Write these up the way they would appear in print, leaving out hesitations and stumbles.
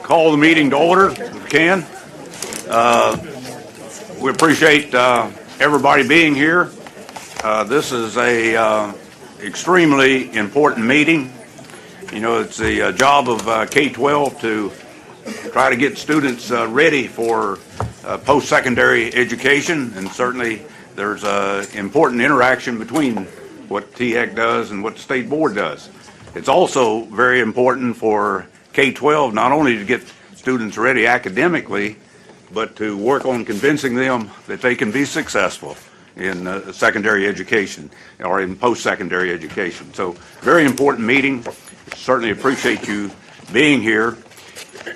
Call the meeting to order if we can. We appreciate everybody being here. This is a extremely important meeting. You know, it's the job of K-12 to try to get students ready for post-secondary education, and certainly there's important interaction between what THEC does and what the state board does. It's also very important for K-12 not only to get students ready academically, but to work on convincing them that they can be successful in secondary education or in post-secondary education. So, very important meeting. Certainly appreciate you being here.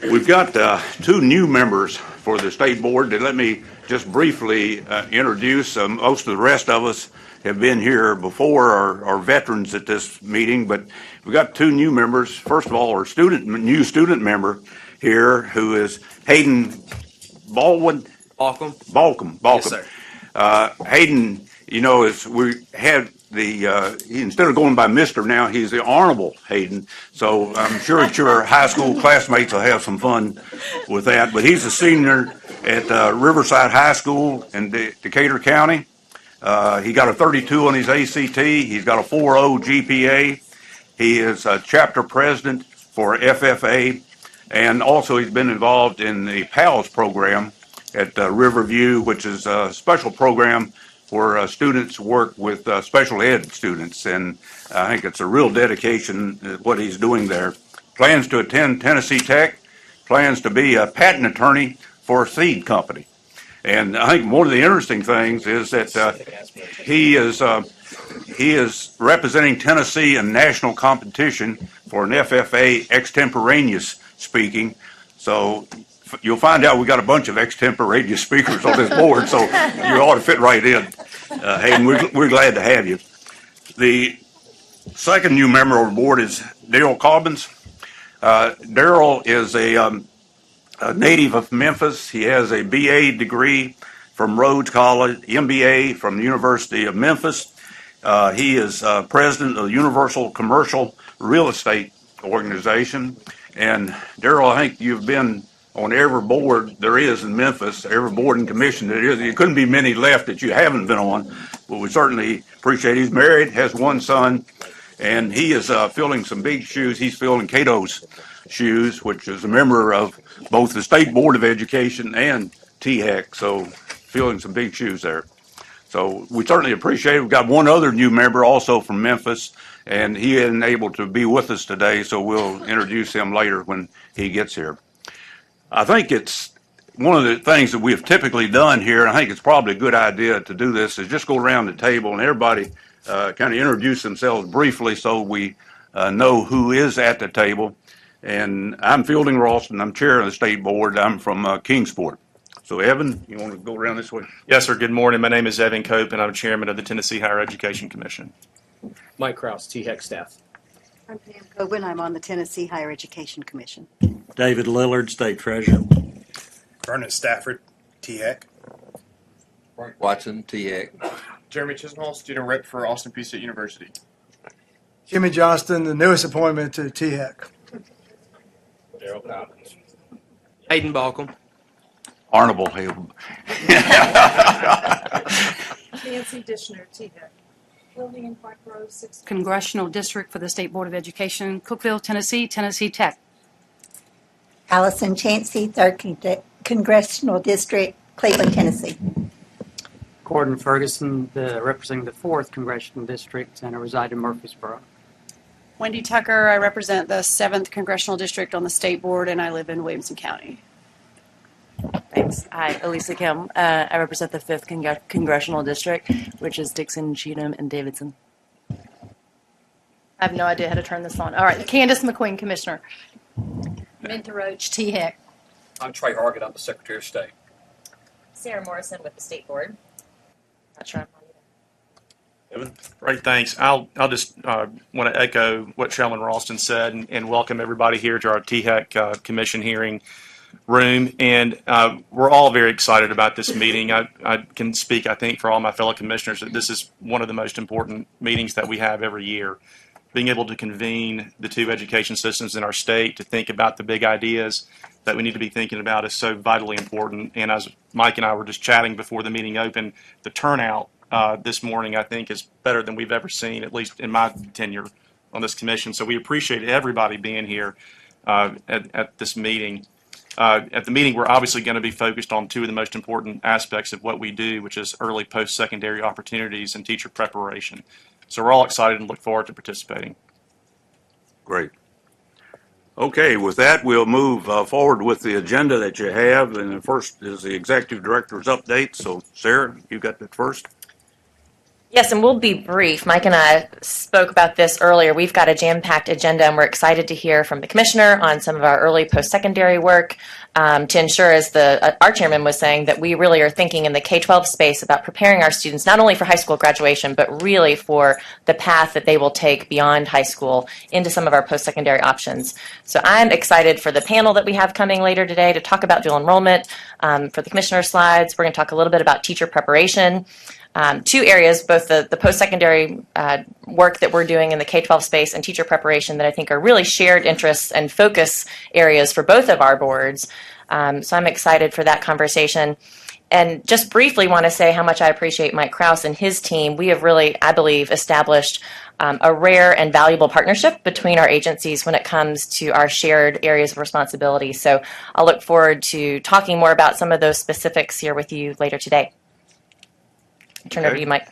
We've got two new members for the state board that let me just briefly introduce. Most of the rest of us have been here before, are veterans at this meeting, but we've got two new members. First of all, our new student member here, who is Hayden Balcom. Yes, sir. Hayden, you know, as we had instead of going by Mr. now, he's the Honorable Hayden. So I'm sure that your high school classmates will have some fun with that. But he's a senior at Riverside High School in Decatur County. He got a 32 on his ACT. He's got a 4.0 GPA. He is a chapter president for FFA, and also he's been involved in the PALS program at Riverview, which is a special program where students work with special ed students, and I think it's a real dedication what he's doing there. Plans to attend Tennessee Tech, plans to be a patent attorney for a seed company. And I think one of the interesting things is that he is representing Tennessee in national competition for an FFA extemporaneous speaking. So you'll find out we got a bunch of extemporaneous speakers on this board, so you ought to fit right in. Hayden, we're glad to have you. The second new member of the board is Daryl Cobbins. Daryl is a native of Memphis. He has a BA degree from Rhodes College, MBA from the University of Memphis. He is president of the Universal Commercial Real Estate Organization. And Daryl, I think you've been on every board there is in Memphis, every board and commission there is. There couldn't be many left that you haven't been on, but we certainly appreciate it. He's married, has one son, and he is filling some big shoes. He's filling Cato's shoes, which is a member of both the State Board of Education and THEC, so filling some big shoes there. So we certainly appreciate it. We've got one other new member also from Memphis, and he isn't able to be with us today, so we'll introduce him later when he gets here. I think it's one of the things that we have typically done here, and I think it's probably a good idea to do this, is just go around the table and everybody kind of introduce themselves briefly so we know who is at the table. And I'm Fielding Ralston. I'm chair of the state board. I'm from Kingsport. So, Evan, you want to go around this way? Yes, sir. Good morning. My name is Evan Cope, and I'm chairman of the Tennessee Higher Education Commission. Mike Krause, THEC staff. I'm Pam Coben. I'm on the Tennessee Higher Education Commission. David Lillard, State Treasurer. Vernon Stafford, THEC. Frank Watson, THEC. Jeremy Chisenhall, student rep for Austin Peay State University. Jimmy Johnston, the newest appointment to THEC. Daryl Cobbins. Hayden Balcom. Honorable Hayden. Nancy Dishner, THEC. Lillian White Rose, 6th Congressional District for the State Board of Education, Cookeville, Tennessee, Tennessee Tech. Allison Chancey, 3rd Congressional District, Cleveland, Tennessee. Gordon Ferguson, representing the 4th Congressional District, and I reside in Murfreesboro. Wendy Tucker, I represent the 7th Congressional District on the State Board, and I live in Williamson County. Thanks. Hi, Elisa Kim. I represent the 5th Congressional District, which is Dixon, Cheatham, and Davidson. I have no idea how to turn this on. All right, Candace McQueen, Commissioner. Minta Roach, THEC. I'm Trey Hargett. I'm the Secretary of State. Sarah Morrison with the State Board. Not sure. Evan? Great, thanks. I'll just want to echo what Chairman Ralston said and welcome everybody here to our THEC Commission hearing room. And we're all very excited about this meeting. I can speak, I think, for all my fellow commissioners that this is one of the most important meetings that we have every year. being able to convene the two education systems in our state to think about the big ideas that we need to be thinking about is so vitally important. And as Mike and I were just chatting before the meeting opened, the turnout this morning, I think, is better than we've ever seen, at least in my tenure on this commission. So we appreciate everybody being here at this meeting. At the meeting, we're obviously going to be focused on two of the most important aspects of what we do, which is early post-secondary opportunities and teacher preparation. So we're all excited and look forward to participating. Great. Okay, with that, we'll move forward with the agenda that you have. And the first is the executive director's update. So, Sarah, you got that first? Yes, and we'll be brief. Mike and I spoke about this earlier. We've got a jam-packed agenda, and we're excited to hear from the commissioner on some of our early post-secondary work to ensure, as our chairman was saying, that we really are thinking in the K-12 space about preparing our students not only for high school graduation, but really for the path that they will take beyond high school into some of our post-secondary options. So I'm excited for the panel that we have coming later today to talk about dual enrollment. For the commissioner's slides, we're going to talk a little bit about teacher preparation. Two areas, both the post-secondary work that we're doing in the K-12 space and teacher preparation, that I think are really shared interests and focus areas for both of our boards. So I'm excited for that conversation. And just briefly want to say how much I appreciate Mike Krause and his team. We have really, I believe, established a rare and valuable partnership between our agencies when it comes to our shared areas of responsibility. So I'll look forward to talking more about some of those specifics here with you later today. Turn over to you, Mike.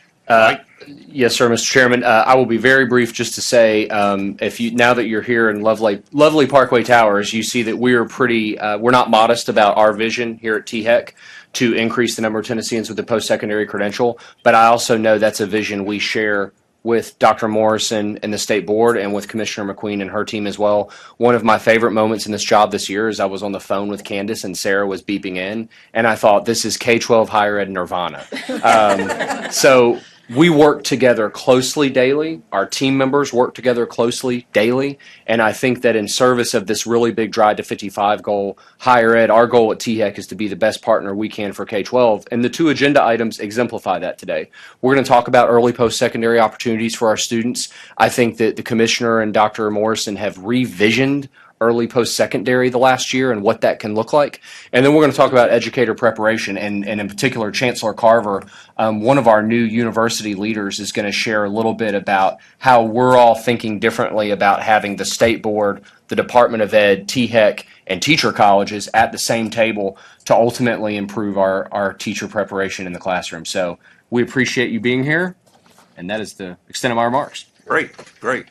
Yes, sir, Mr. Chairman. I will be very brief, just to say, now that you're here in lovely Parkway Towers, you see that we are we're not modest about our vision here at THEC to increase the number of Tennesseans with a post-secondary credential. But I also know that's a vision we share with Dr. Morrison and the state board, and with Commissioner McQueen and her team as well. One of my favorite moments in this job this year is I was on the phone with Candace and Sarah was beeping in, and I thought, this is K-12 higher ed nirvana. So we work together closely daily. Our team members work together closely daily. And I think that in service of this really big Drive to 55 goal, higher ed, our goal at THEC is to be the best partner we can for K-12. And the two agenda items exemplify that today. We're going to talk about early post-secondary opportunities for our students. I think that the commissioner and Dr. Morrison have revisioned early post-secondary the last year and what that can look like. And then we're going to talk about educator preparation, and in particular, Chancellor Carver, one of our new university leaders, is going to share a little bit about how we're all thinking differently about having the state board, the Department of Ed, THEC, and teacher colleges at the same table to ultimately improve our teacher preparation in the classroom. So we appreciate you being here, and that is the extent of my remarks. Great, great.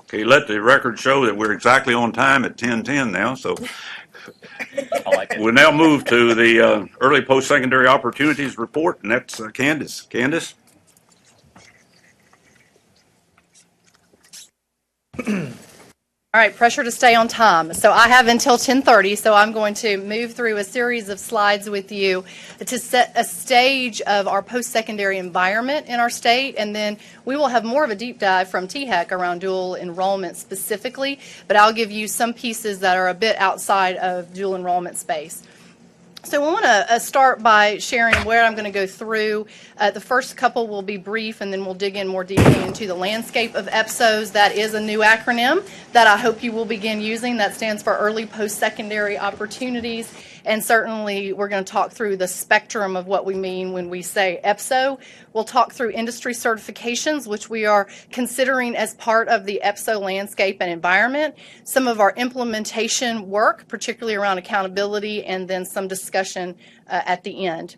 Okay, let the record show that we're exactly on time at 10:10 now. So we'll now move to the early post-secondary opportunities report, and that's Candace. Candace? All right, pressure to stay on time. So I have until 10:30, so I'm going to move through a series of slides with you to set a stage of our post-secondary environment in our state, and then we will have more of a deep dive from THEC around dual enrollment specifically, but I'll give you some pieces that are a bit outside of dual enrollment space. So we want to start by sharing where I'm going to go through. The first couple will be brief, and then we'll dig in more deeply into the landscape of EPSOs. That is a new acronym that I hope you will begin using. That stands for Early Post-Secondary Opportunities. And certainly we're going to talk through the spectrum of what we mean when we say EPSO. We'll talk through industry certifications, which we are considering as part of the EPSO landscape and environment, some of our implementation work, particularly around accountability, and then some discussion at the end.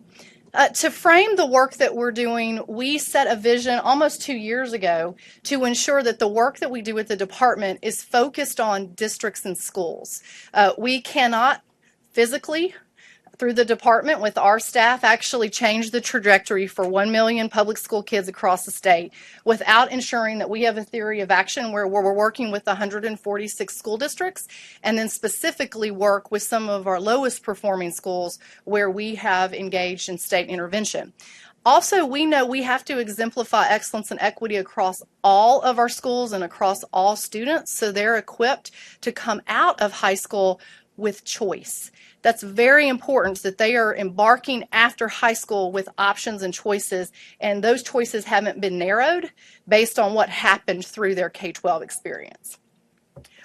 To frame the work that we're doing, we set a vision almost 2 years ago to ensure that the work that we do at the department is focused on districts and schools. We cannot physically, through the department with our staff, actually change the trajectory for 1 million public school kids across the state without ensuring that we have a theory of action where we're working with 146 school districts, and then specifically work with some of our lowest performing schools where we have engaged in state intervention. Also, we know we have to exemplify excellence and equity across all of our schools and across all students, so they're equipped to come out of high school with choice. That's very important, that they are embarking after high school with options and choices, and those choices haven't been narrowed based on what happened through their K-12 experience.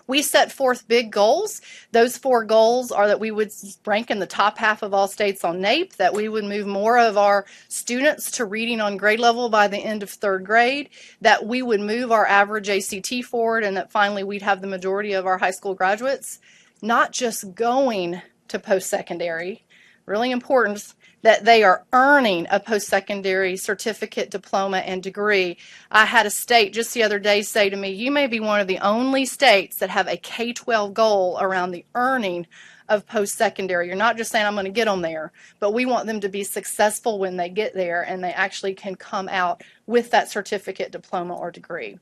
We set forth big goals. Those 4 goals are that we would rank in the top half of all states on NAEP, that we would move more of our students to reading on grade level by the end of 3rd grade, that we would move our average ACT forward, and that finally we'd have the majority of our high school graduates not just going to post-secondary, really important, that they are earning a post-secondary certificate, diploma, and degree. I had a state just the other day say to me, you may be one of the only states that have a K-12 goal around the earning of post-secondary. You're not just saying, I'm going to get them there, but we want them to be successful when they get there and they actually can come out with that certificate, diploma, or degree.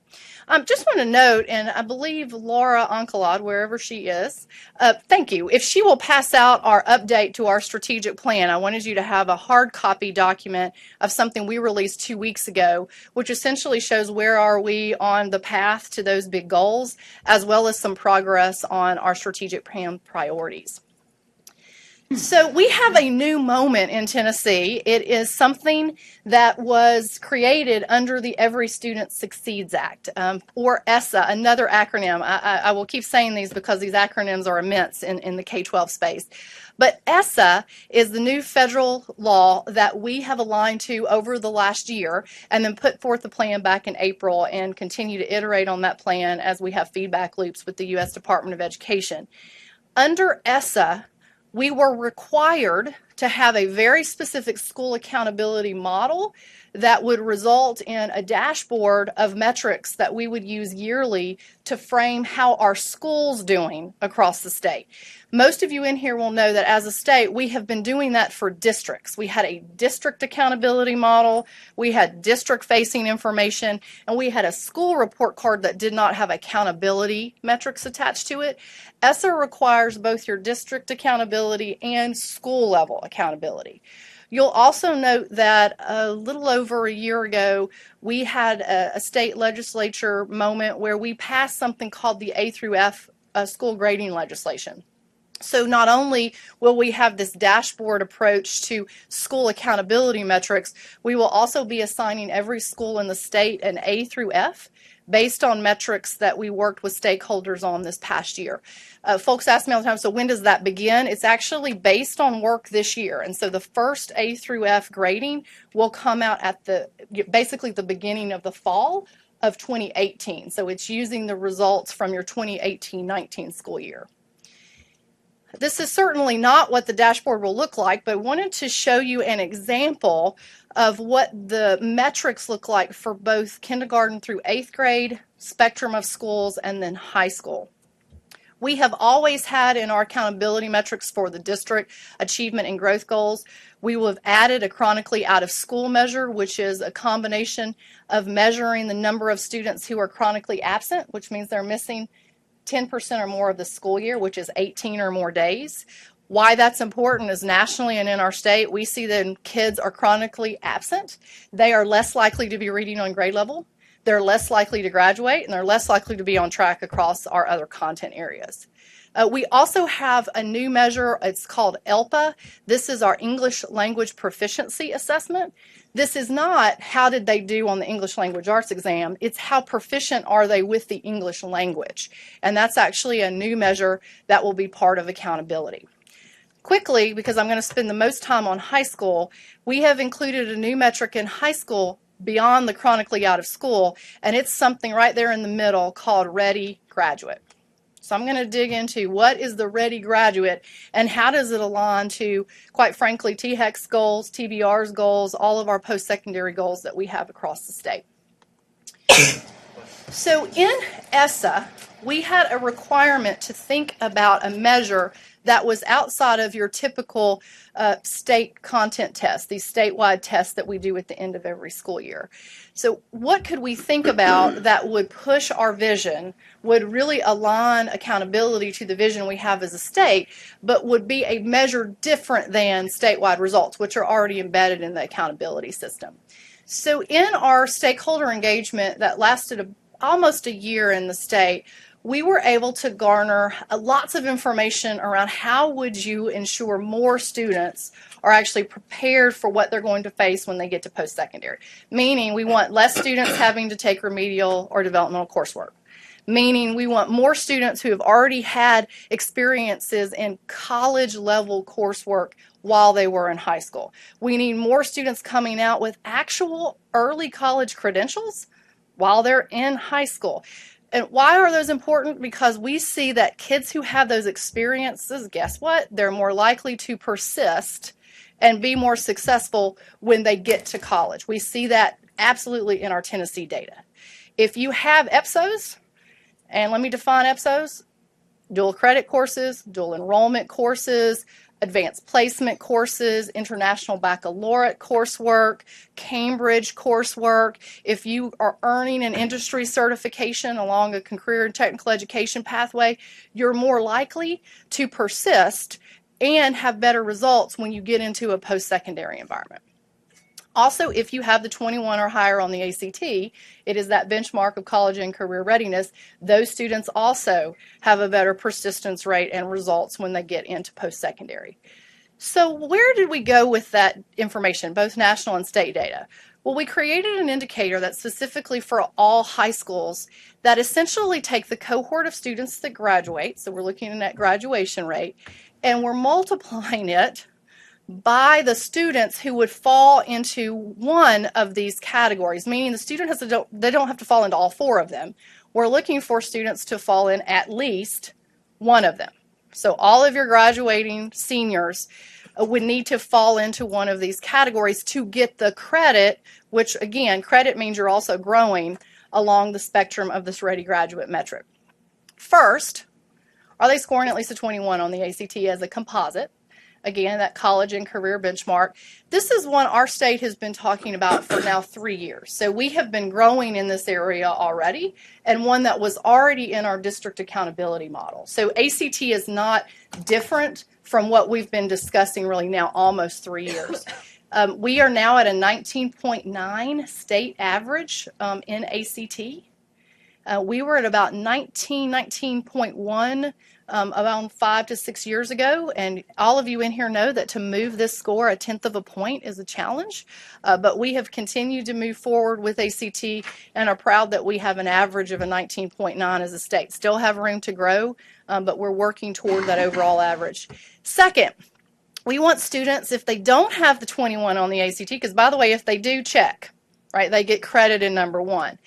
Just want to note, and I believe Laura Oncolad, wherever she is, thank you. If she will pass out our update to our strategic plan, I wanted you to have a hard copy document of something we released 2 weeks ago, which essentially shows where are we on the path to those big goals, as well as some progress on our strategic plan priorities. So we have a new moment in Tennessee. It is something that was created under the Every Student Succeeds Act, or ESSA, another acronym. I will keep saying these because these acronyms are immense in the K-12 space. But ESSA is the new federal law that we have aligned to over the last year, and then put forth the plan back in April and continue to iterate on that plan as we have feedback loops with the U.S. Department of Education. Under ESSA, we were required to have a very specific school accountability model that would result in a dashboard of metrics that we would use yearly to frame how our schools doing across the state. Most of you in here will know that as a state, we have been doing that for districts. We had a district accountability model, we had district-facing information, and we had a school report card that did not have accountability metrics attached to it. ESSA requires both your district accountability and school-level accountability. You'll also note that a little over a year ago, we had a state legislature moment where we passed something called the A through F school grading legislation. So not only will we have this dashboard approach to school accountability metrics, we will also be assigning every school in the state an A through F based on metrics that we worked with stakeholders on this past year. Folks ask me all the time, so when does that begin? It's actually based on work this year. And so the first A through F grading will come out at basically the beginning of the fall of 2018. So it's using the results from your 2018-19 school year. This is certainly not what the dashboard will look like, but I wanted to show you an example of what the metrics look like for both kindergarten through 8th grade, spectrum of schools, and then high school. We have always had in our accountability metrics for the district achievement and growth goals. We will have added a chronically out of school measure, which is a combination of measuring the number of students who are chronically absent, which means they're missing 10% or more of the school year, which is 18 or more days. Why that's important is nationally and in our state, we see that kids are chronically absent. They are less likely to be reading on grade level. They're less likely to graduate, and they're less likely to be on track across our other content areas. We also have a new measure. It's called ELPA. This is our English Language Proficiency Assessment. This is not how did they do on the English Language Arts exam. It's how proficient are they with the English language. And that's actually a new measure that will be part of accountability. Quickly, because I'm going to spend the most time on high school, we have included a new metric in high school beyond the chronically out of school, and it's something right there in the middle called Ready Graduate. So I'm going to dig into what is the Ready Graduate and how does it align to, quite frankly, THEC's goals, TBR's goals, all of our post-secondary goals that we have across the state. So in ESSA, we had a requirement to think about a measure that was outside of your typical state content test, these statewide tests that we do at the end of every school year. So what could we think about that would push our vision, would really align accountability to the vision we have as a state, but would be a measure different than statewide results, which are already embedded in the accountability system? So in our stakeholder engagement that lasted almost a year in the state, we were able to garner lots of information around how would you ensure more students are actually prepared for what they're going to face when they get to post-secondary. Meaning we want less students having to take remedial or developmental coursework. Meaning we want more students who have already had experiences in college level coursework while they were in high school. We need more students coming out with actual early college credentials while they're in high school. And why are those important? Because we see that kids who have those experiences, guess what? They're more likely to persist and be more successful when they get to college. We see that absolutely in our Tennessee data. If you have EPSOs, and let me define EPSOs, dual credit courses, dual enrollment courses, advanced placement courses, international baccalaureate coursework, Cambridge coursework. If you are earning an industry certification along a career and technical education pathway, you're more likely to persist and have better results when you get into a post-secondary environment. Also, if you have the 21 or higher on the ACT, it is that benchmark of college and career readiness. Those students also have a better persistence rate and results when they get into post-secondary. So where did we go with that information, both national and state data? Well, we created an indicator that's specifically for all high schools that essentially take the cohort of students that graduate, so we're looking at that graduation rate, and we're multiplying it by the students who would fall into one of these categories, meaning the student they don't have to fall into all four of them. We're looking for students to fall in at least one of them. So all of your graduating seniors would need to fall into one of these categories to get the credit, which again, credit means you're also growing along the spectrum of this Ready Graduate metric. First, are they scoring at least a 21 on the ACT as a composite? Again, that college and career benchmark. This is one our state has been talking about for now 3 years. So we have been growing in this area already, and one that was already in our district accountability model. So ACT is not different from what we've been discussing really now almost 3 years. We are now at a 19.9 state average in ACT. We were at about 19.1 around 5 to 6 years ago, and all of you in here know that to move this score 1/10 of a point is a challenge, but we have continued to move forward with ACT and are proud that we have an average of a 19.9 as a state. Still have room to grow, but we're working toward that overall average. Second, we want students, if they don't have the 21 on the ACT, because by the way, if they do, check, right, they get credit in number one.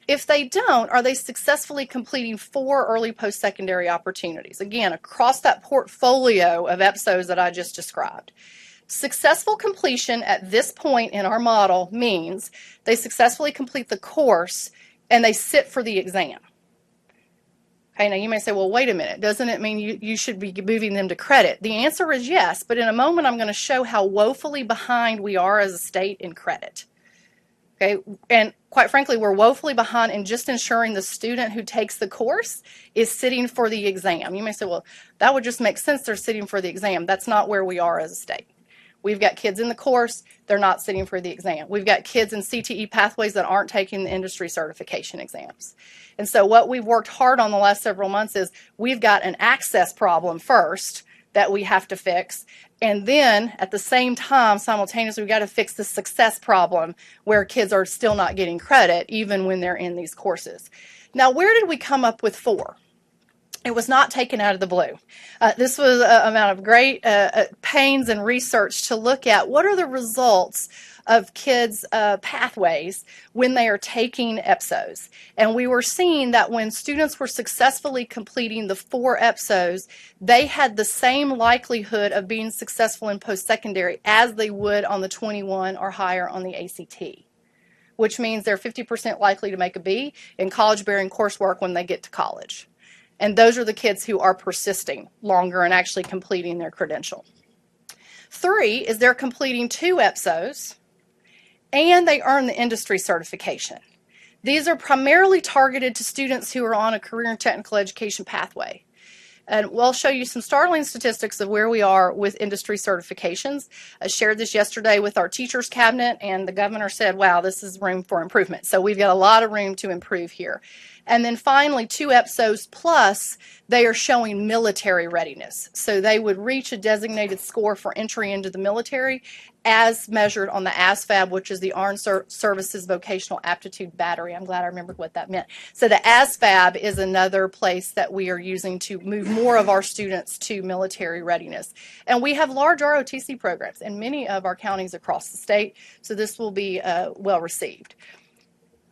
If they don't, are they successfully completing 4 early post-secondary opportunities? Again, across that portfolio of EPSOs that I just described. Successful completion at this point in our model means they successfully complete the course and they sit for the exam. Okay, now you may say, well, wait a minute, doesn't it mean you should be moving them to credit? The answer is yes, but in a moment I'm going to show how woefully behind we are as a state in credit. Okay, and quite frankly, we're woefully behind in just ensuring the student who takes the course is sitting for the exam. You may say, well, that would just make sense, they're sitting for the exam. That's not where we are as a state. We've got kids in the course, they're not sitting for the exam. We've got kids in CTE pathways that aren't taking the industry certification exams. And so what we've worked hard on the last several months is we've got an access problem first that we have to fix. And then at the same time, simultaneously, we've got to fix the success problem where kids are still not getting credit even when they're in these courses. Now, where did we come up with 4? It was not taken out of the blue. This was an amount of great pains and research to look at what are the results of kids' pathways when they are taking EPSOs. And we were seeing that when students were successfully completing the 4 EPSOs, they had the same likelihood of being successful in post-secondary as they would on the 21 or higher on the ACT, which means they're 50% likely to make a B in college-bearing coursework when they get to college. And those are the kids who are persisting longer and actually completing their credential. 3 is they're completing 2 EPSOs and they earn the industry certification. These are primarily targeted to students who are on a career and technical education pathway. And we'll show you some startling statistics of where we are with industry certifications. I shared this yesterday with our teachers cabinet, and the governor said, wow, this is room for improvement. So we've got a lot of room to improve here. And then finally, 2 EPSOs plus, they are showing military readiness. So they would reach a designated score for entry into the military as measured on the ASVAB, which is the Armed Services Vocational Aptitude Battery. I'm glad I remembered what that meant. So the ASVAB is another place that we are using to move more of our students to military readiness. And we have large ROTC programs in many of our counties across the state, so this will be well received.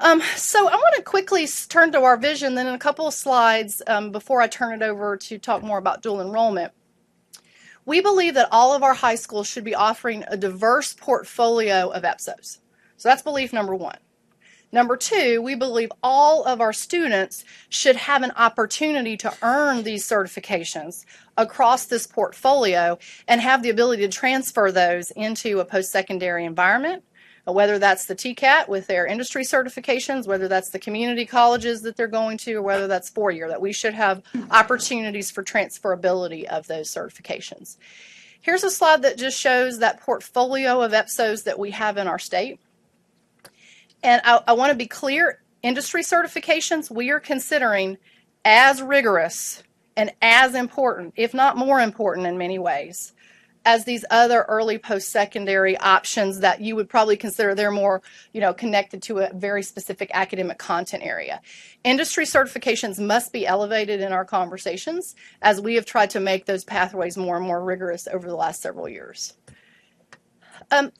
So I want to quickly turn to our vision, then in a couple of slides before I turn it over to talk more about dual enrollment. We believe that all of our high schools should be offering a diverse portfolio of EPSOs. So that's belief number 1. Number 2, we believe all of our students should have an opportunity to earn these certifications across this portfolio and have the ability to transfer those into a post-secondary environment, whether that's the TCAT with their industry certifications, whether that's the community colleges that they're going to, or whether that's 4-year, that we should have opportunities for transferability of those certifications. Here's a slide that just shows that portfolio of EPSOs that we have in our state. And I want to be clear, industry certifications we are considering as rigorous and as important, if not more important in many ways, as these other early post-secondary options that you would probably consider they're more, connected to a very specific academic content area. Industry certifications must be elevated in our conversations as we have tried to make those pathways more and more rigorous over the last several years.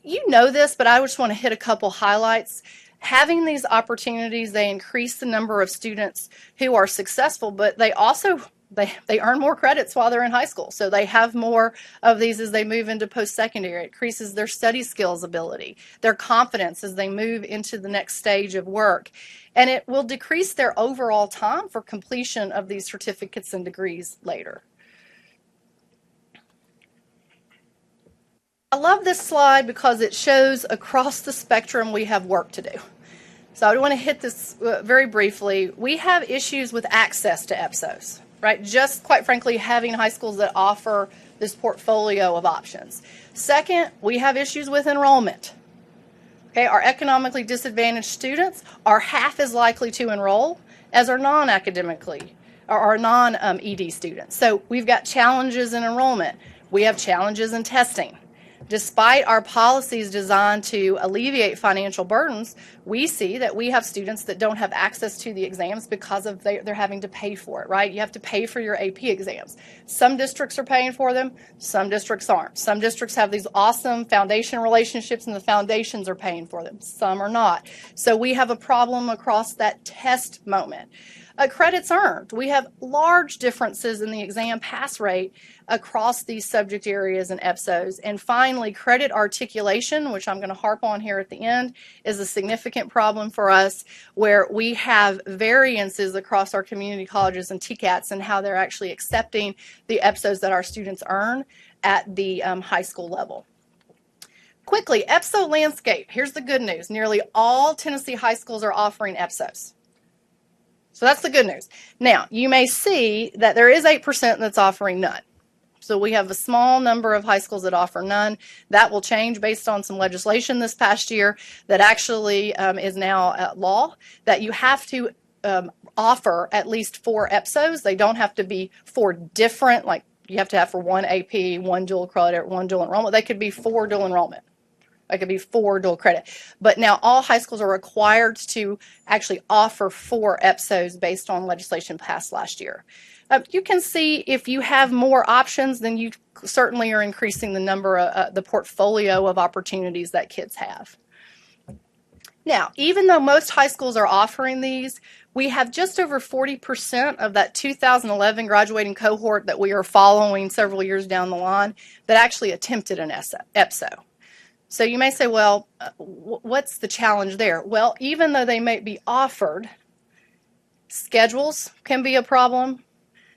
You know this, but I just want to hit a couple highlights. Having these opportunities, they increase the number of students who are successful, but they also they earn more credits while they're in high school. So they have more of these as they move into post-secondary. It increases their study skills ability, their confidence as they move into the next stage of work. And it will decrease their overall time for completion of these certificates and degrees later. I love this slide because it shows across the spectrum we have work to do. So I want to hit this very briefly. We have issues with access to EPSOs. Right? Just quite frankly, having high schools that offer this portfolio of options. Second, we have issues with enrollment. Okay, our economically disadvantaged students are half as likely to enroll as our non-academically or our non-ED students. So we've got challenges in enrollment. We have challenges in testing. Despite our policies designed to alleviate financial burdens, we see that we have students that don't have access to the exams because of they're having to pay for it, right? You have to pay for your AP exams. Some districts are paying for them, some districts aren't. Some districts have these awesome foundation relationships and the foundations are paying for them. Some are not. So we have a problem across that test moment. Credits earned. We have large differences in the exam pass rate across these subject areas and EPSOs. And finally, credit articulation, which I'm going to harp on here at the end, is a significant problem for us where we have variances across our community colleges and TCATs and how they're actually accepting the EPSOs that our students earn at the high school level. Quickly, EPSO landscape. Here's the good news. Nearly all Tennessee high schools are offering EPSOs. So that's the good news. Now, you may see that there is 8% that's offering none. So we have a small number of high schools that offer none. That will change based on some legislation this past year that actually is now law, that you have to offer at least 4 EPSOs. They don't have to be 4 different, like you have to have for 1 AP, 1 dual credit, 1 dual enrollment. They could be 4 dual enrollment. It could be 4 dual credit. But now all high schools are required to actually offer 4 EPSOs based on legislation passed last year. You can see if you have more options, then you certainly are increasing the number of the portfolio of opportunities that kids have. Now, even though most high schools are offering these, we have just over 40% of that 2011 graduating cohort that we are following several years down the line that actually attempted an EPSO. So you may say, well, what's the challenge there? Well, even though they may be offered, schedules can be a problem.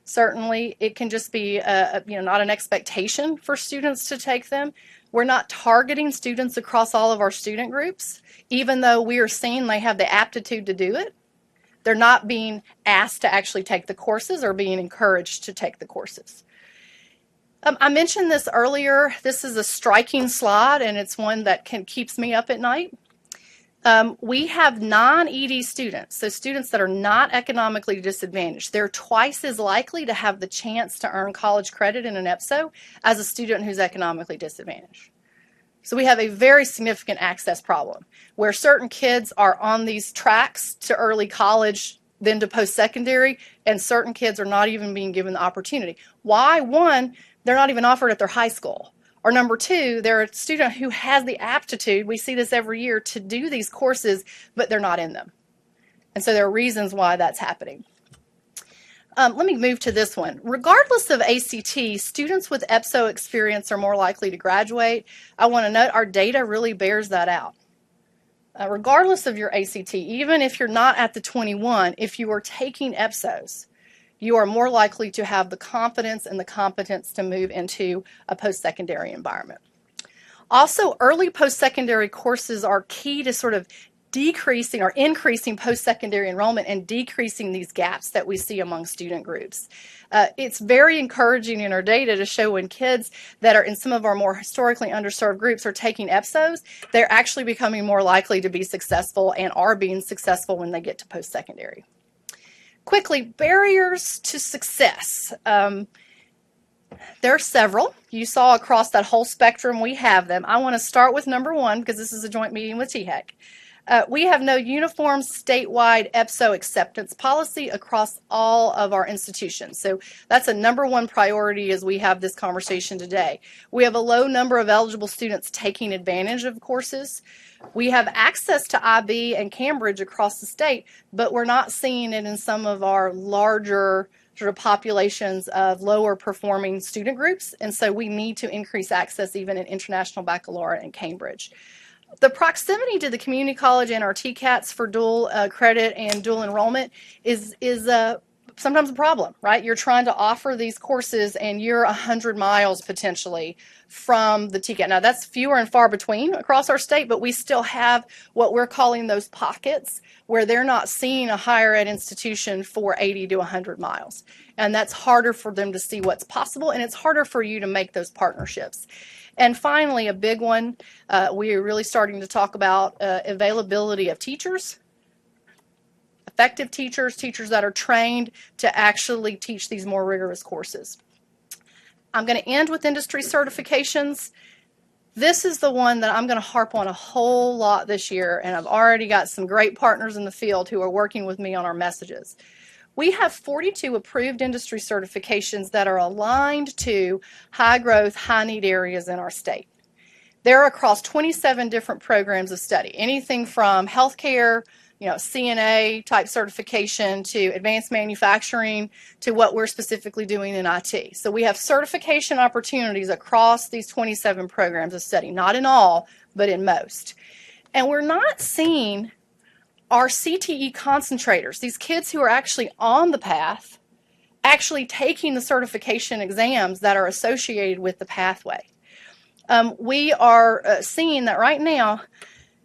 Certainly, it can just be not an expectation for students to take them. We're not targeting students across all of our student groups, even though we are seeing they have the aptitude to do it. They're not being asked to actually take the courses or being encouraged to take the courses. I mentioned this earlier. This is a striking slide, and it's one that keeps me up at night. We have non-ED students, so students that are not economically disadvantaged. They're twice as likely to have the chance to earn college credit in an EPSO as a student who's economically disadvantaged. So we have a very significant access problem where certain kids are on these tracks to early college, then to post-secondary, and certain kids are not even being given the opportunity. Why? One, they're not even offered at their high school. Or number two, they're a student who has the aptitude, we see this every year, to do these courses, but they're not in them. And so there are reasons why that's happening. Let me move to this one. Regardless of ACT, students with EPSO experience are more likely to graduate. I want to note our data really bears that out. Regardless of your ACT, even if you're not at the 21, if you are taking EPSOs, you are more likely to have the confidence and the competence to move into a post-secondary environment. Also, early post-secondary courses are key to sort of decreasing or increasing post-secondary enrollment and decreasing these gaps that we see among student groups. It's very encouraging in our data to show when kids that are in some of our more historically underserved groups are taking EPSOs, they're actually becoming more likely to be successful and are being successful when they get to post-secondary. Quickly, barriers to success. There are several. You saw across that whole spectrum, we have them. I want to start with number one because this is a joint meeting with THEC. We have no uniform statewide EPSO acceptance policy across all of our institutions. So that's a number one priority as we have this conversation today. We have a low number of eligible students taking advantage of courses. We have access to IB and Cambridge across the state, but we're not seeing it in some of our larger sort of populations of lower performing student groups. And so we need to increase access even in International Baccalaureate and Cambridge. The proximity to the community college and our TCATs for dual credit and dual enrollment is sometimes a problem, right? You're trying to offer these courses and you're 100 miles potentially from the TCAT. Now that's fewer and far between across our state, but we still have what we're calling those pockets where they're not seeing a higher ed institution for 80 to 100 miles. And that's harder for them to see what's possible, and it's harder for you to make those partnerships. And finally, a big one, we are really starting to talk about availability of teachers, effective teachers, teachers that are trained to actually teach these more rigorous courses. I'm going to end with industry certifications. This is the one that I'm going to harp on a whole lot this year, and I've already got some great partners in the field who are working with me on our messages. We have 42 approved industry certifications that are aligned to high growth, high need areas in our state. They're across 27 different programs of study, anything from healthcare, CNA type certification to advanced manufacturing to what we're specifically doing in IT. So we have certification opportunities across these 27 programs of study, not in all, but in most. And we're not seeing our CTE concentrators, these kids who are actually on the path, actually taking the certification exams that are associated with the pathway. We are seeing that right now,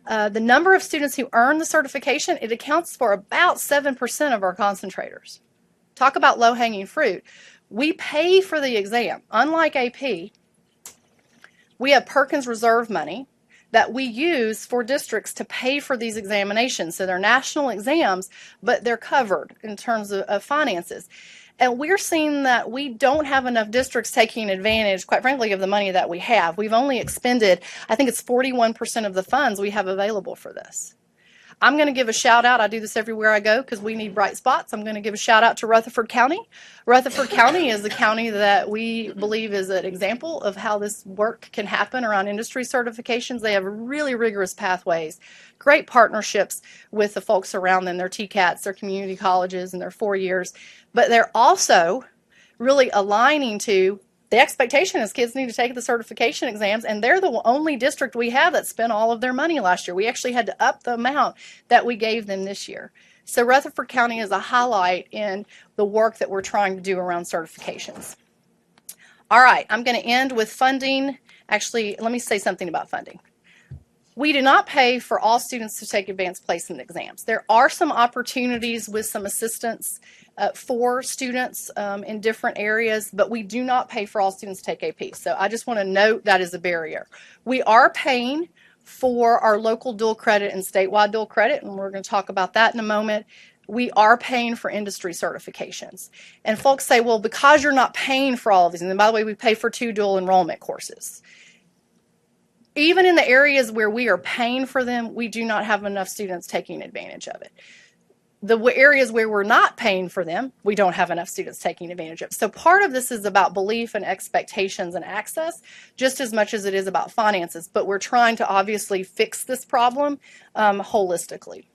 the number of students who earn the certification, it accounts for about 7% of our concentrators. Talk about low-hanging fruit. We pay for the exam. Unlike AP, we have Perkins Reserve money that we use for districts to pay for these examinations. So they're national exams, but they're covered in terms of finances. And we're seeing that we don't have enough districts taking advantage, quite frankly, of the money that we have. We've only expended, I think it's 41% of the funds we have available for this. I'm going to give a shout out. I do this everywhere I go because we need bright spots. I'm going to give a shout out to Rutherford County. Rutherford County is the county that we believe is an example of how this work can happen around industry certifications. They have really rigorous pathways, great partnerships with the folks around them, their TCATs, their community colleges, and their 4 years. But they're also really aligning to the expectation is kids need to take the certification exams, and they're the only district we have that spent all of their money last year. We actually had to up the amount that we gave them this year. So Rutherford County is a highlight in the work that we're trying to do around certifications. All right, I'm going to end with funding. Actually, let me say something about funding. We do not pay for all students to take advanced placement exams. There are some opportunities with some assistance for students in different areas, but we do not pay for all students to take AP. So I just want to note that is a barrier. We are paying for our local dual credit and statewide dual credit, and we're going to talk about that in a moment. We are paying for industry certifications. And folks say, well, because you're not paying for all of these, and by the way, we pay for 2 dual enrollment courses. Even in the areas where we are paying for them, we do not have enough students taking advantage of it. The areas where we're not paying for them, we don't have enough students taking advantage of it. So part of this is about belief and expectations and access, just as much as it is about finances. But we're trying to obviously fix this problem holistically.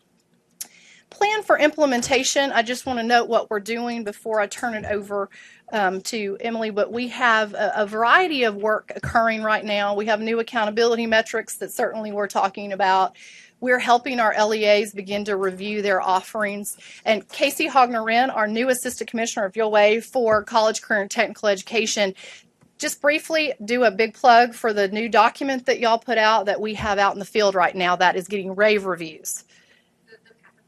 Plan for implementation. I just want to note what we're doing before I turn it over to Emily, but we have a variety of work occurring right now. We have new accountability metrics that certainly we're talking about. We're helping our LEAs begin to review their offerings. And Casey Hogner-Wren, our new Assistant Commissioner, if you'll wave, for College, Career, and Technical Education, just briefly do a big plug for the new document that y'all put out that we have out in the field right now that is getting rave reviews.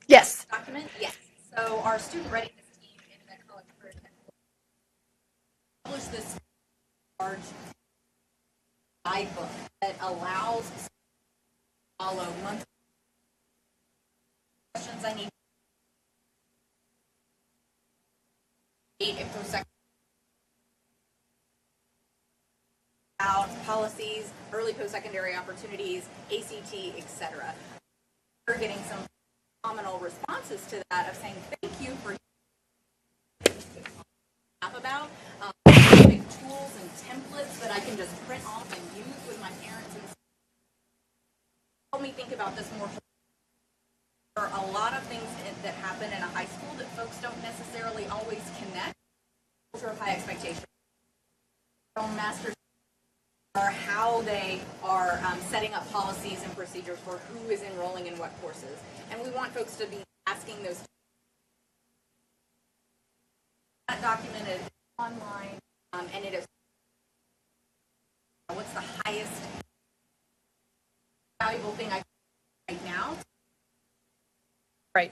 Yes. Document? Yes. So our student readiness team in the College Career Technical published this large guidebook that allows to follow monthly questions I need in post-secondary policies, early post-secondary opportunities, ACT, etc. We're getting some phenomenal responses to that of saying thank you for about big tools and templates that I can just print off and use with my parents and help me think about this more. There are a lot of things that happen in a high school that folks don't necessarily always connect. Culture of high expectations, masters, or how they are setting up policies and procedures for who is enrolling in what courses. And we want folks to be asking those. That document is online, and it is what's the highest valuable thing I can right now. Right.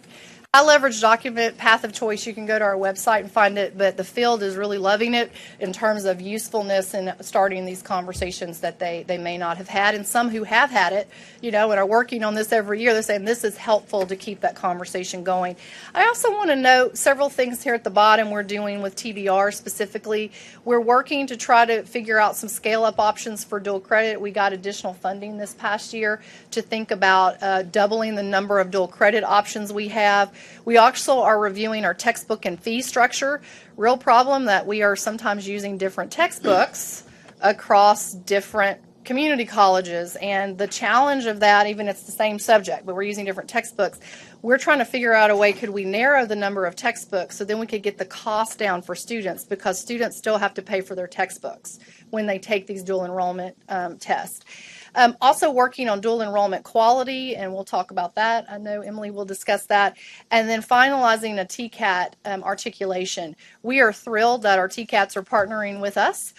High leverage document, path of choice. You can go to our website and find it, but the field is really loving it in terms of usefulness in starting these conversations that they may not have had. And some who have had it, and are working on this every year, they're saying this is helpful to keep that conversation going. I also want to note several things here at the bottom we're doing with TBR specifically. We're working to try to figure out some scale-up options for dual credit. We got additional funding this past year to think about doubling the number of dual credit options we have. We also are reviewing our textbook and fee structure. Real problem that we are sometimes using different textbooks across different community colleges, and the challenge of that, even it's the same subject, but we're using different textbooks. We're trying to figure out a way, could we narrow the number of textbooks so then we could get the cost down for students, because students still have to pay for their textbooks when they take these dual enrollment tests. Also working on dual enrollment quality, and we'll talk about that. I know Emily will discuss that. And then finalizing a TCAT articulation. We are thrilled that our TCATs are partnering with us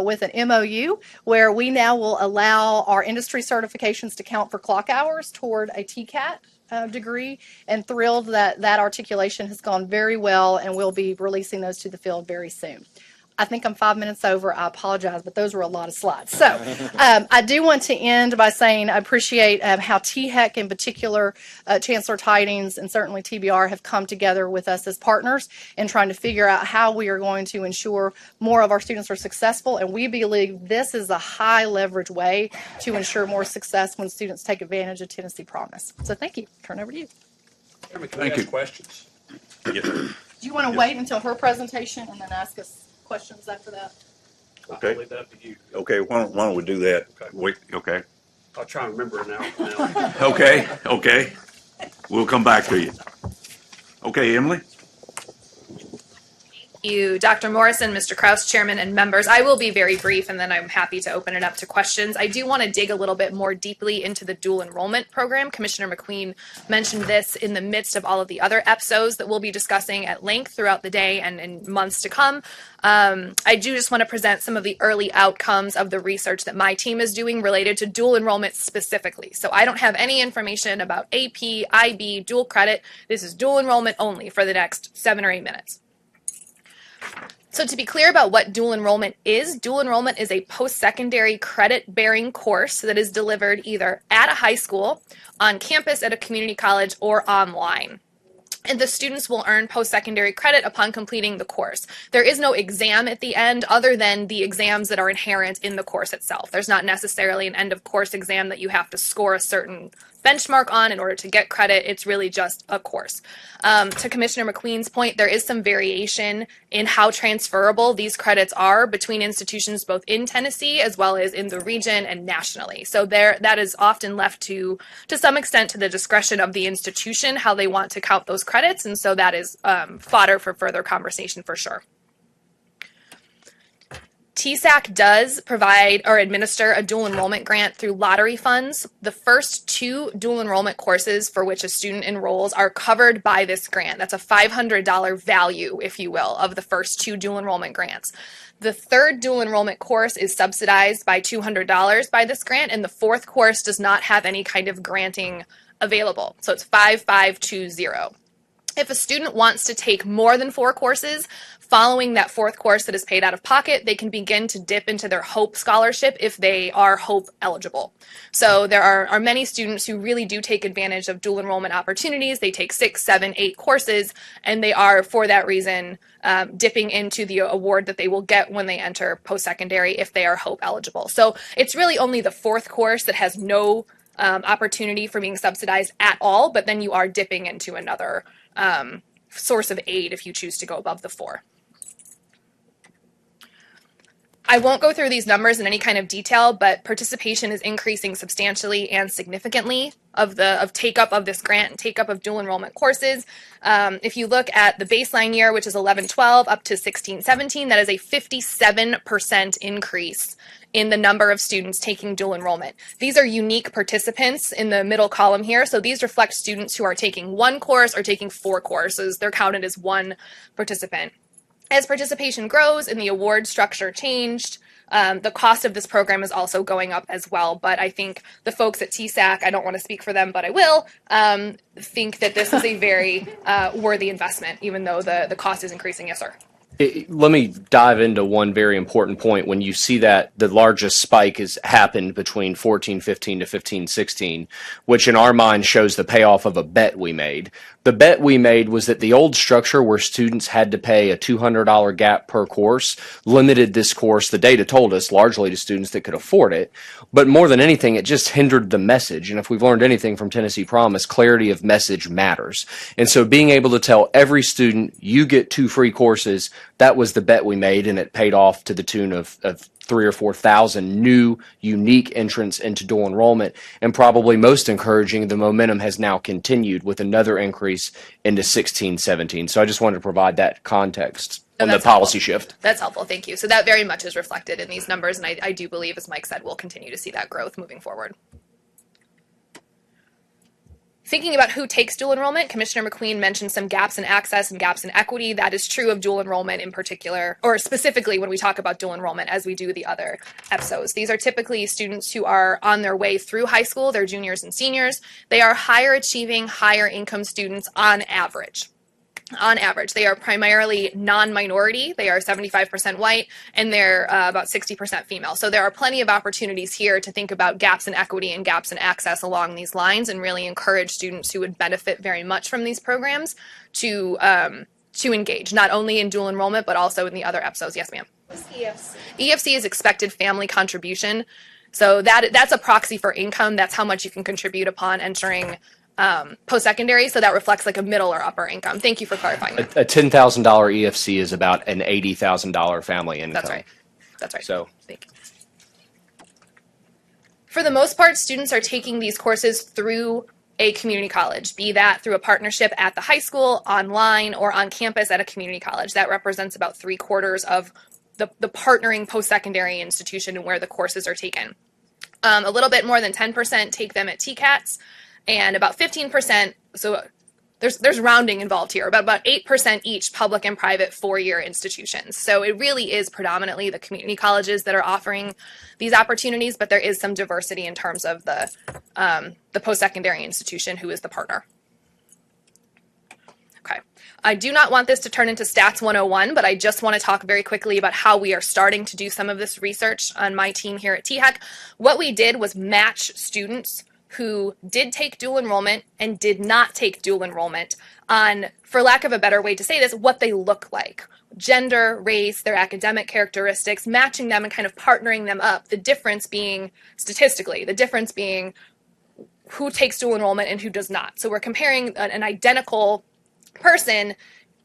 with an MOU where we now will allow our industry certifications to count for clock hours toward a TCAT degree, and thrilled that that articulation has gone very well, and we'll be releasing those to the field very soon. I think I'm 5 minutes over. I apologize, but those were a lot of slides. So I do want to end by saying I appreciate how THEC in particular, Chancellor Tidings, and certainly TBR have come together with us as partners in trying to figure out how we are going to ensure more of our students are successful. And we believe this is a high leverage way to ensure more success when students take advantage of Tennessee Promise. So thank you. Turn over to you. Thank you. Questions? Yes. Do you want to wait until her presentation and then ask us questions after that? Okay. I'll leave that up to you. Okay, why don't we do that? Wait, okay. I'll try and remember it now. Okay. We'll come back to you. Okay, Emily? You, Dr. Morrison, Mr. Kraus, Chairman, and members. I will be very brief, and then I'm happy to open it up to questions. I do want to dig a little bit more deeply into the dual enrollment program. Commissioner McQueen mentioned this in the midst of all of the other EPSOs that we'll be discussing at length throughout the day and in months to come. I do just want to present some of the early outcomes of the research that my team is doing related to dual enrollment specifically. So I don't have any information about AP, IB, dual credit. This is dual enrollment only for the next 7 or 8 minutes. So to be clear about what dual enrollment is a post-secondary credit-bearing course that is delivered either at a high school, on campus at a community college, or online. And the students will earn post-secondary credit upon completing the course. There is no exam at the end other than the exams that are inherent in the course itself. There's not necessarily an end-of-course exam that you have to score a certain benchmark on in order to get credit. It's really just a course. To Commissioner McQueen's point, there is some variation in how transferable these credits are between institutions both in Tennessee as well as in the region and nationally. So that is often left to some extent to the discretion of the institution how they want to count those credits, and so that is fodder for further conversation for sure. THEC does provide or administer a dual enrollment grant through lottery funds. The first 2 dual enrollment courses for which a student enrolls are covered by this grant. That's a $500 value, if you will, of the first 2 dual enrollment grants. The third dual enrollment course is subsidized by $200 by this grant, and the 4th course does not have any kind of granting available. So it's 5520. If a student wants to take more than 4 courses, following that 4th course that is paid out of pocket, they can begin to dip into their HOPE scholarship if they are HOPE eligible. So there are many students who really do take advantage of dual enrollment opportunities. They take 6, 7, 8 courses, and they are, for that reason, dipping into the award that they will get when they enter post-secondary if they are HOPE eligible. So it's really only the 4th course that has no opportunity for being subsidized at all, but then you are dipping into another source of aid if you choose to go above the 4. I won't go through these numbers in any kind of detail, but participation is increasing substantially and significantly of take-up of this grant and take-up of dual enrollment courses. If you look at the baseline year, which is 11-12 up to 16-17, that is a 57% increase in the number of students taking dual enrollment. These are unique participants in the middle column here, so these reflect students who are taking 1 course or taking 4 courses. They're counted as 1 participant. As participation grows and the award structure changed, the cost of this program is also going up as well. But I think the folks at THEC, I don't want to speak for them, but I will, think that this is a very worthy investment, even though the cost is increasing. Yes, sir. Let me dive into one very important point. When you see that the largest spike has happened between 14-15 to 15-16, which in our mind shows the payoff of a bet we made. The bet we made was that the old structure where students had to pay a $200 gap per course limited this course, the data told us, largely to students that could afford it. But more than anything, it just hindered the message. And if we've learned anything from Tennessee Promise, clarity of message matters. And so being able to tell every student, you get 2 free courses, that was the bet we made, and it paid off to the tune of 3,000 or 4,000 new, unique entrants into dual enrollment. And probably most encouraging, the momentum has now continued with another increase into 16-17. So I just wanted to provide that context on the policy shift. That's helpful. Thank you. So that very much is reflected in these numbers, and I do believe, as Mike said, we'll continue to see that growth moving forward. Thinking about who takes dual enrollment, Commissioner McQueen mentioned some gaps in access and gaps in equity. That is true of dual enrollment in particular, or specifically when we talk about dual enrollment as we do the other EPSOs. These are typically students who are on their way through high school. They're juniors and seniors. They are higher achieving, higher income students on average. On average, they are primarily non-minority. They are 75% white, and they're about 60% female. So there are plenty of opportunities here to think about gaps in equity and gaps in access along these lines, and really encourage students who would benefit very much from these programs to engage, not only in dual enrollment, but also in the other EPSOs. Yes, ma'am. What's EFC? EFC is expected family contribution. So that's a proxy for income. That's how much you can contribute upon entering post-secondary, so that reflects like a middle or upper income. Thank you for clarifying that. A $10,000 EFC is about an $80,000 family income. That's right. That's right. So, thank you. For the most part, students are taking these courses through a community college, be that through a partnership at the high school, online, or on campus at a community college. That represents about 3/4 of the partnering post-secondary institution and where the courses are taken. A little bit more than 10% take them at TCATs, and about 15%, so there's rounding involved here, but about 8% each public and private 4-year institutions. So it really is predominantly the community colleges that are offering these opportunities, but there is some diversity in terms of the post-secondary institution who is the partner. Okay. I do not want this to turn into Stats 101, but I just want to talk very quickly about how we are starting to do some of this research on my team here at THEC. What we did was match students who did take dual enrollment and did not take dual enrollment on, for lack of a better way to say this, what they look like. Gender, race, their academic characteristics, matching them and kind of partnering them up. The difference being, statistically, the difference being who takes dual enrollment and who does not. So we're comparing an identical person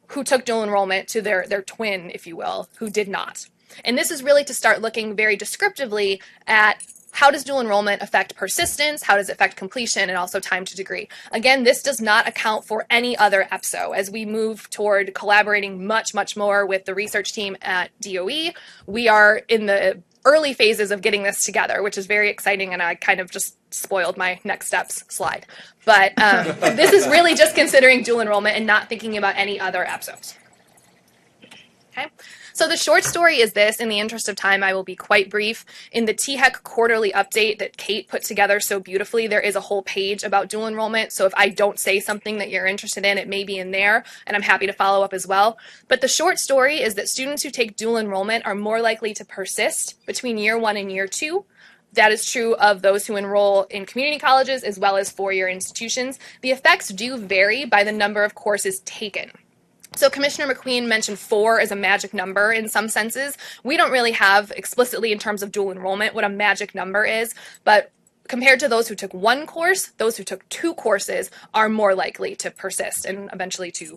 who took dual enrollment to their twin, if you will, who did not. And this is really to start looking very descriptively at how does dual enrollment affect persistence, how does it affect completion, and also time to degree. Again, this does not account for any other EPSO. As we move toward collaborating much, much more with the research team at DOE, we are in the early phases of getting this together, which is very exciting, and I kind of just spoiled my next steps slide. But this is really just considering dual enrollment and not thinking about any other EPSOs. Okay. So the short story is this. In the interest of time, I will be quite brief. In the THEC quarterly update that Kate put together so beautifully, there is a whole page about dual enrollment. So if I don't say something that you're interested in, it may be in there, and I'm happy to follow up as well. But the short story is that students who take dual enrollment are more likely to persist between year 1 and year 2. That is true of those who enroll in community colleges as well as four-year institutions. The effects do vary by the number of courses taken. So Commissioner McQueen mentioned 4 as a magic number in some senses. We don't really have explicitly in terms of dual enrollment what a magic number is, but compared to those who took 1 course, those who took 2 courses are more likely to persist and eventually to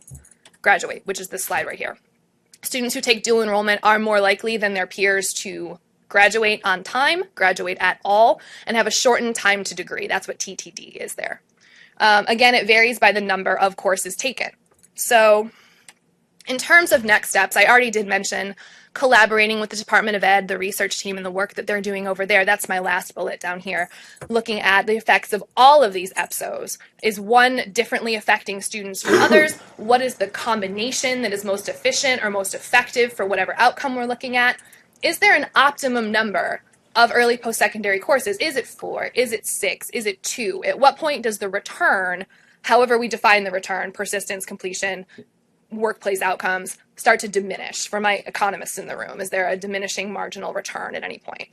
graduate, which is this slide right here. Students who take dual enrollment are more likely than their peers to graduate on time, graduate at all, and have a shortened time to degree. That's what TTD is there. Again, it varies by the number of courses taken. So in terms of next steps, I already did mention collaborating with the Department of Ed, the research team, and the work that they're doing over there. That's my last bullet down here. Looking at the effects of all of these EPSOs. Is one differently affecting students from others? What is the combination that is most efficient or most effective for whatever outcome we're looking at? Is there an optimum number of early post-secondary courses? Is it 4? Is it 6? Is it 2? At what point does the return, however we define the return, persistence, completion, workplace outcomes, start to diminish? For my economists in the room, is there a diminishing marginal return at any point?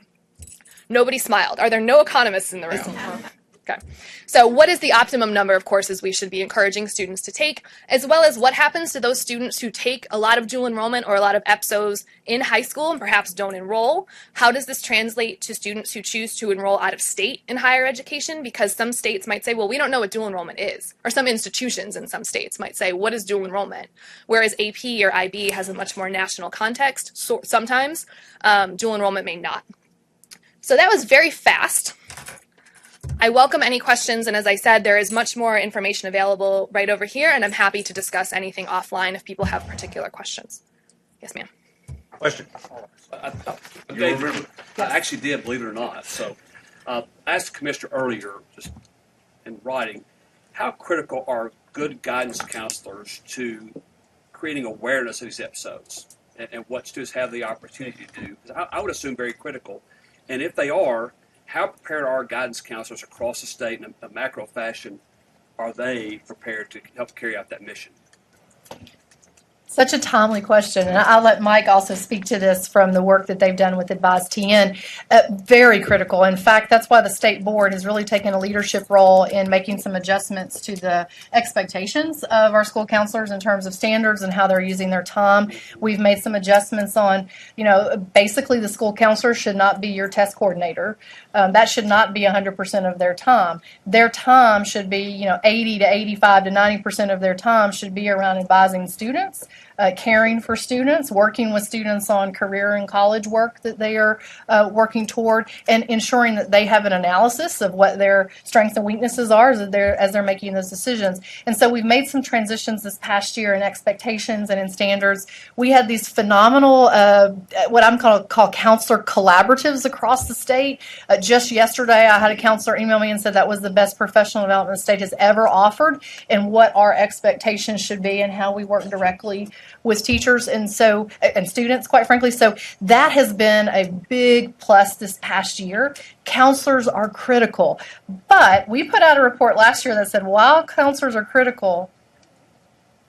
Nobody smiled. Are there no economists in the room? Okay. So what is the optimum number of courses we should be encouraging students to take, as well as what happens to those students who take a lot of dual enrollment or a lot of EPSOs in high school and perhaps don't enroll? How does this translate to students who choose to enroll out of state in higher education? Because some states might say, well, we don't know what dual enrollment is. Or some institutions in some states might say, what is dual enrollment? Whereas AP or IB has a much more national context, so sometimes dual enrollment may not. So that was very fast. I welcome any questions, and as I said, there is much more information available right over here, and I'm happy to discuss anything offline if people have particular questions. Yes, ma'am. Question. David, I actually did, believe it or not. So I asked the commissioner earlier, just in writing, how critical are good guidance counselors to creating awareness of these episodes and what students have the opportunity to do? Because I would assume very critical. And if they are, how prepared are guidance counselors across the state in a macro fashion? Are they prepared to help carry out that mission? Such a timely question, and I'll let Mike also speak to this from the work that they've done with Advise TN. Very critical. In fact, that's why the state board has really taken a leadership role in making some adjustments to the expectations of our school counselors in terms of standards and how they're using their time. We've made some adjustments on, basically the school counselor should not be your test coordinator. That should not be 100% of their time. Their time should be, 80 to 85 to 90% of their time should be around advising students, caring for students, working with students on career and college work that they are working toward, and ensuring that they have an analysis of what their strengths and weaknesses are as they're making those decisions. And so we've made some transitions this past year in expectations and in standards. We had these phenomenal, what I'm call counselor collaboratives across the state. Just yesterday, I had a counselor email me and said that was the best professional development the state has ever offered, and what our expectations should be and how we work directly with teachers and students, quite frankly. So that has been a big plus this past year. Counselors are critical. But we put out a report last year that said while counselors are critical,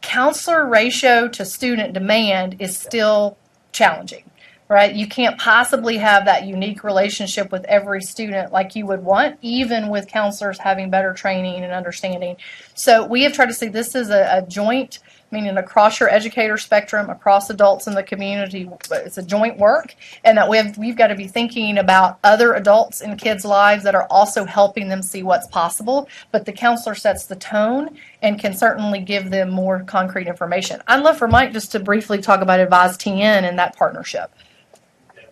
counselor ratio to student demand is still challenging, right? You can't possibly have that unique relationship with every student like you would want, even with counselors having better training and understanding. So we have tried to see this as a joint, meaning across your educator spectrum, across adults in the community. It's a joint work, and that we've got to be thinking about other adults in kids' lives that are also helping them see what's possible. But the counselor sets the tone and can certainly give them more concrete information. I'd love for Mike just to briefly talk about Advise TN and that partnership.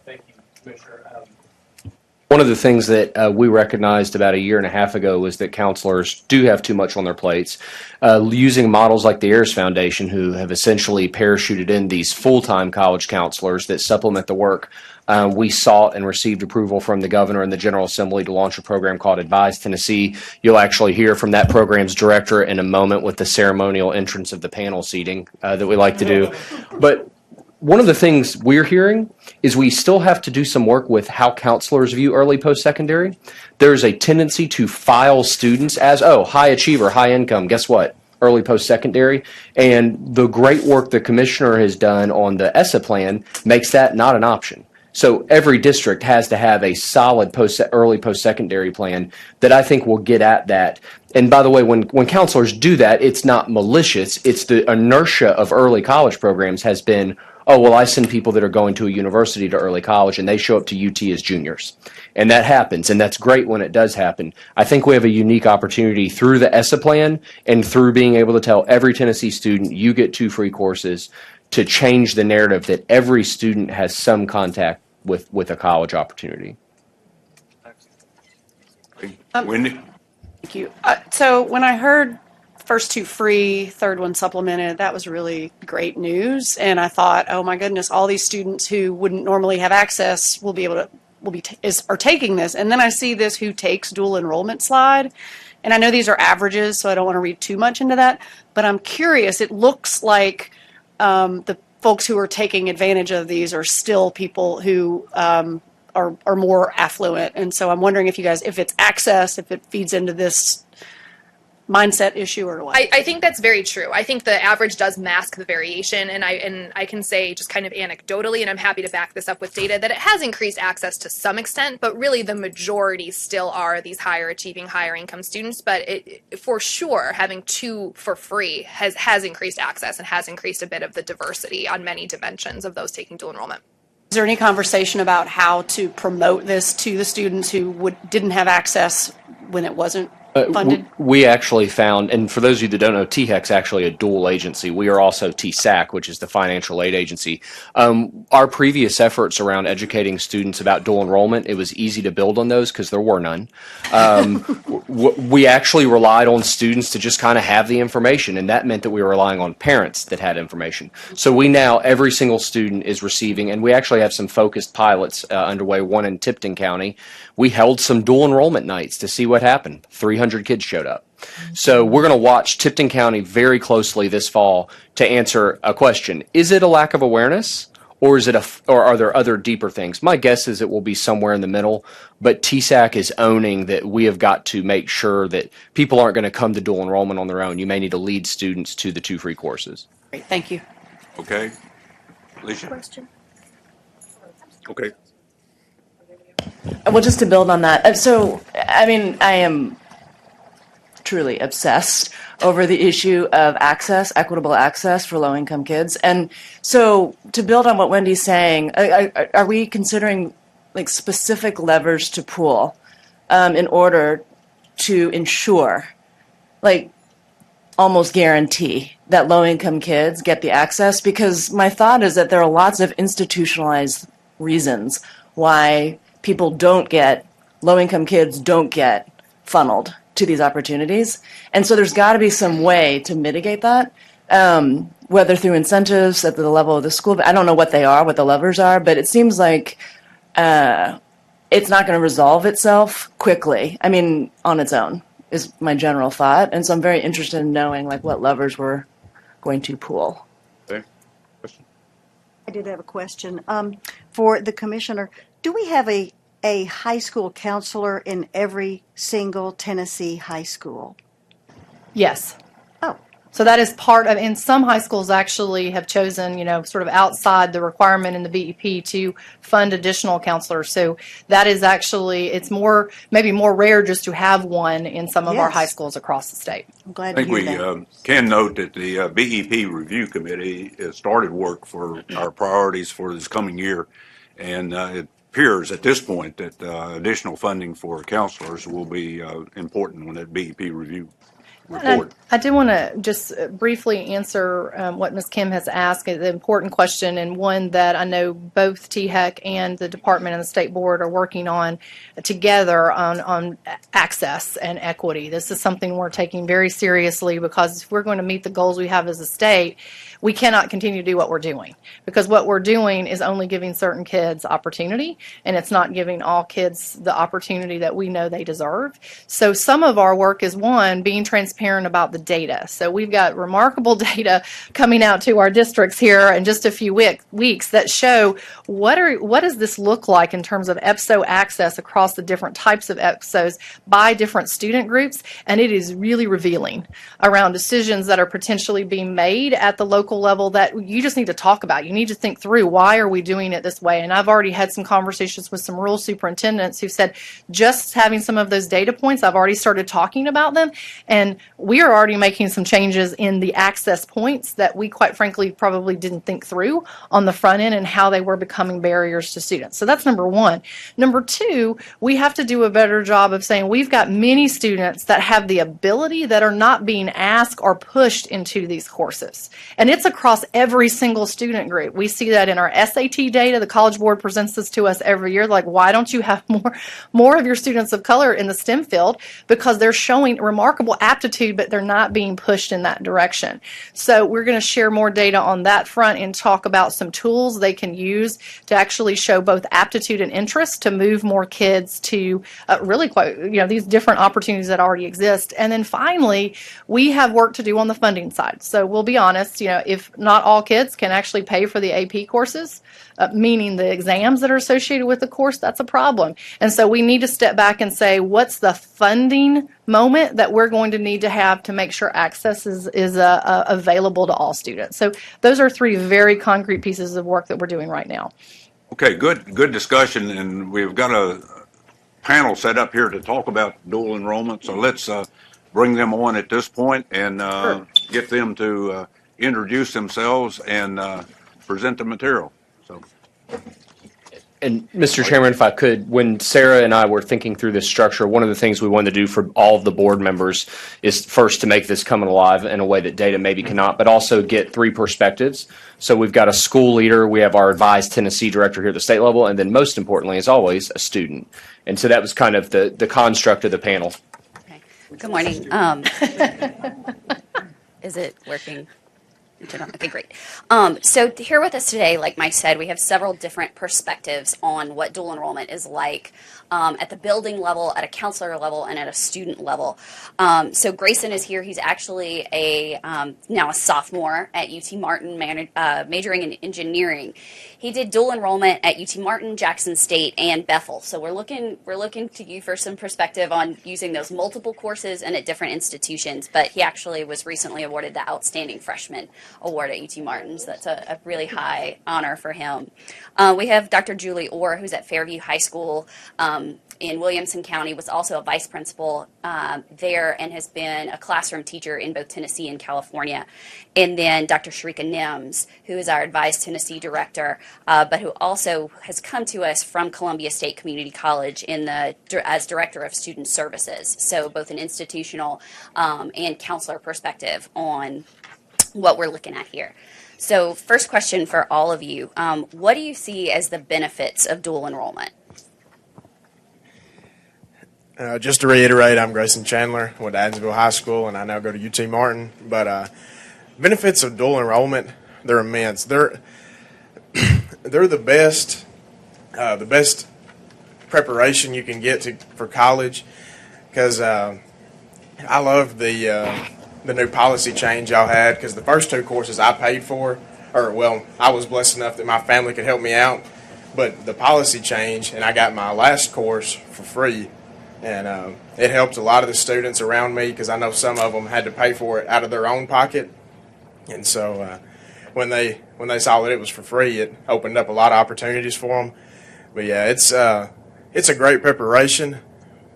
Thank you, Commissioner. One of the things that we recognized about a year and a half ago was that counselors do have too much on their plates. Using models like the Ayers Foundation, who have essentially parachuted in these full-time college counselors that supplement the work, we sought and received approval from the governor and the General Assembly to launch a program called Advise Tennessee. You'll actually hear from that program's director in a moment with the ceremonial entrance of the panel seating that we like to do. But one of the things we're hearing is we still have to do some work with how counselors view early post-secondary. There's a tendency to file students as, oh, high achiever, high income. Guess what? Early post-secondary. And the great work the commissioner has done on the ESSA plan makes that not an option. So every district has to have a solid early post-secondary plan that I think will get at that. And by the way, when counselors do that, it's not malicious. It's the inertia of early college programs has been, oh, well, I send people that are going to a university to early college and they show up to UT as juniors. And that happens, and that's great when it does happen. I think we have a unique opportunity through the ESSA plan and through being able to tell every Tennessee student, you get 2 free courses, to change the narrative that every student has some contact with a college opportunity. Wendy? Thank you. So when I heard first 2 free, third one supplemented, that was really great news. And I thought, oh my goodness, all these students who wouldn't normally have access will be able to are taking this. And then I see this who takes dual enrollment slide. And I know these are averages, so I don't want to read too much into that. But I'm curious. It looks like the folks who are taking advantage of these are still people who are more affluent. And so I'm wondering if you guys, if it's access, if it feeds into this mindset issue or what? I think that's very true. I think the average does mask the variation, and I can say just kind of anecdotally, and I'm happy to back this up with data, that it has increased access to some extent, but really the majority still are these higher achieving, higher income students. But for sure, having 2 for free has increased access and has increased a bit of the diversity on many dimensions of those taking dual enrollment. Is there any conversation about how to promote this to the students who didn't have access when it wasn't funded? We actually found, and for those of you that don't know, THEC is actually a dual agency. We are also THEC, which is the financial aid agency. Our previous efforts around educating students about dual enrollment, it was easy to build on those because there were none. We actually relied on students to just kind of have the information, and that meant that we were relying on parents that had information. So we now, every single student is receiving, and we actually have some focused pilots underway, one in Tipton County. We held some dual enrollment nights to see what happened. 300 kids showed up. So we're going to watch Tipton County very closely this fall to answer a question. Is it a lack of awareness, or is it or are there other deeper things? My guess is it will be somewhere in the middle, but TSAC is owning that we have got to make sure that people aren't going to come to dual enrollment on their own. You may need to lead students to the 2 free courses. Great, thank you. Okay. Alicia? Question. Okay. Well, just to build on that, so, I mean, I am truly obsessed over the issue of access, equitable access for low-income kids. And so to build on what Wendy's saying, are we considering like specific levers to pull in order to ensure, like almost guarantee that low-income kids get the access? Because my thought is that there are lots of institutionalized reasons why people don't get, low-income kids don't get funneled to these opportunities. And so there's got to be some way to mitigate that, whether through incentives at the level of the school. I don't know what they are, what the levers are, but it seems like it's not going to resolve itself quickly. I mean, on its own is my general thought. And so I'm very interested in knowing like what levers we're going to pull. Okay. Question? I did have a question. For the commissioner, do we have a high school counselor in every single Tennessee high school? Yes. Oh, So that is part of, and some high schools actually have chosen, sort of outside the requirement in the BEP to fund additional counselors. So that is actually, it's maybe more rare just to have one in some of our high schools across the state. I'm glad I to think hear we that. can note that the BEP Review Committee has started work for our priorities for this coming year, and it appears at this point that additional funding for counselors will be important when that BEP review report. I did want to just briefly answer what Ms. Kim has asked, the important question, and one that I know both THEC and the department and the state board are working on together on access and equity. This is something we're taking very seriously, because if we're going to meet the goals we have as a state, we cannot continue to do what we're doing, because what we're doing is only giving certain kids opportunity, and it's not giving all kids the opportunity that we know they deserve. So some of our work is, one, being transparent about the data. So we've got remarkable data coming out to our districts here in just a few weeks that show what does this look like in terms of EPSO access across the different types of EPSOs by different student groups, and it is really revealing around decisions that are potentially being made at the local level that you just need to talk about. You need to think through, why are we doing it this way? And I've already had some conversations with some rural superintendents who said, just having some of those data points, I've already started talking about them, and we are already making some changes in the access points that we, quite frankly, probably didn't think through on the front end and how they were becoming barriers to students. So that's number one. Number two, we have to do a better job of saying we've got many students that have the ability that are not being asked or pushed into these courses. And it's across every single student group. We see that in our SAT data. The College Board presents this to us every year. Like, why don't you have more of your students of color in the STEM field? Because they're showing remarkable aptitude, but they're not being pushed in that direction. So we're going to share more data on that front and talk about some tools they can use to actually show both aptitude and interest to move more kids to really quite, these different opportunities that already exist. And then finally, we have work to do on the funding side. So we'll be honest, if not all kids can actually pay for the AP courses, meaning the exams that are associated with the course, that's a problem. And so we need to step back and say, what's the funding moment that we're going to need to have to make sure access is available to all students? So those are three very concrete pieces of work that we're doing right now. Okay, good discussion, and we've got a panel set up here to talk about dual enrollment, so let's bring them on at this point and get them to introduce themselves and present the material. So. And Mr. Chairman, if I could, when Sarah and I were thinking through this structure, one of the things we wanted to do for all of the board members is first to make this come alive in a way that data maybe cannot, but also get three perspectives. So we've got a school leader, we have our Advise Tennessee director here at the state level, and then most importantly, as always, a student. And so that was kind of the construct of the panel. Okay. Good morning. Is it working? Okay, great. So here with us today, like Mike said, we have several different perspectives on what dual enrollment is like at the building level, at a counselor level, and at a student level. So Grayson is here. He's actually now a sophomore at UT Martin, majoring in engineering. He did dual enrollment at UT Martin, Jackson State, and Bethel. So we're looking to you for some perspective on using those multiple courses and at different institutions. But he actually was recently awarded the Outstanding Freshman Award at UT Martin, so that's a really high honor for him. We have Dr. Julie Orr, who's at Fairview High School in Williamson County, was also a vice principal there and has been a classroom teacher in both Tennessee and California. And then Dr. Sharika Nims, who is our Advise Tennessee director, but who also has come to us from Columbia State Community College as director of student services. So both an institutional and counselor perspective on what we're looking at here. So first question for all of you, what do you see as the benefits of dual enrollment? Just to reiterate, I'm Grayson Chandler, went to Adamsville High School, and I now go to UT Martin. But benefits of dual enrollment, they're immense. They're the best preparation you can get for college, because I love the new policy change y'all had, because the first two courses I paid for, I was blessed enough that my family could help me out, but the policy change, and I got my last course for free, and it helped a lot of the students around me because I know some of them had to pay for it out of their own pocket, and so when they saw that it was for free, it opened up a lot of opportunities for them. But yeah, it's a great preparation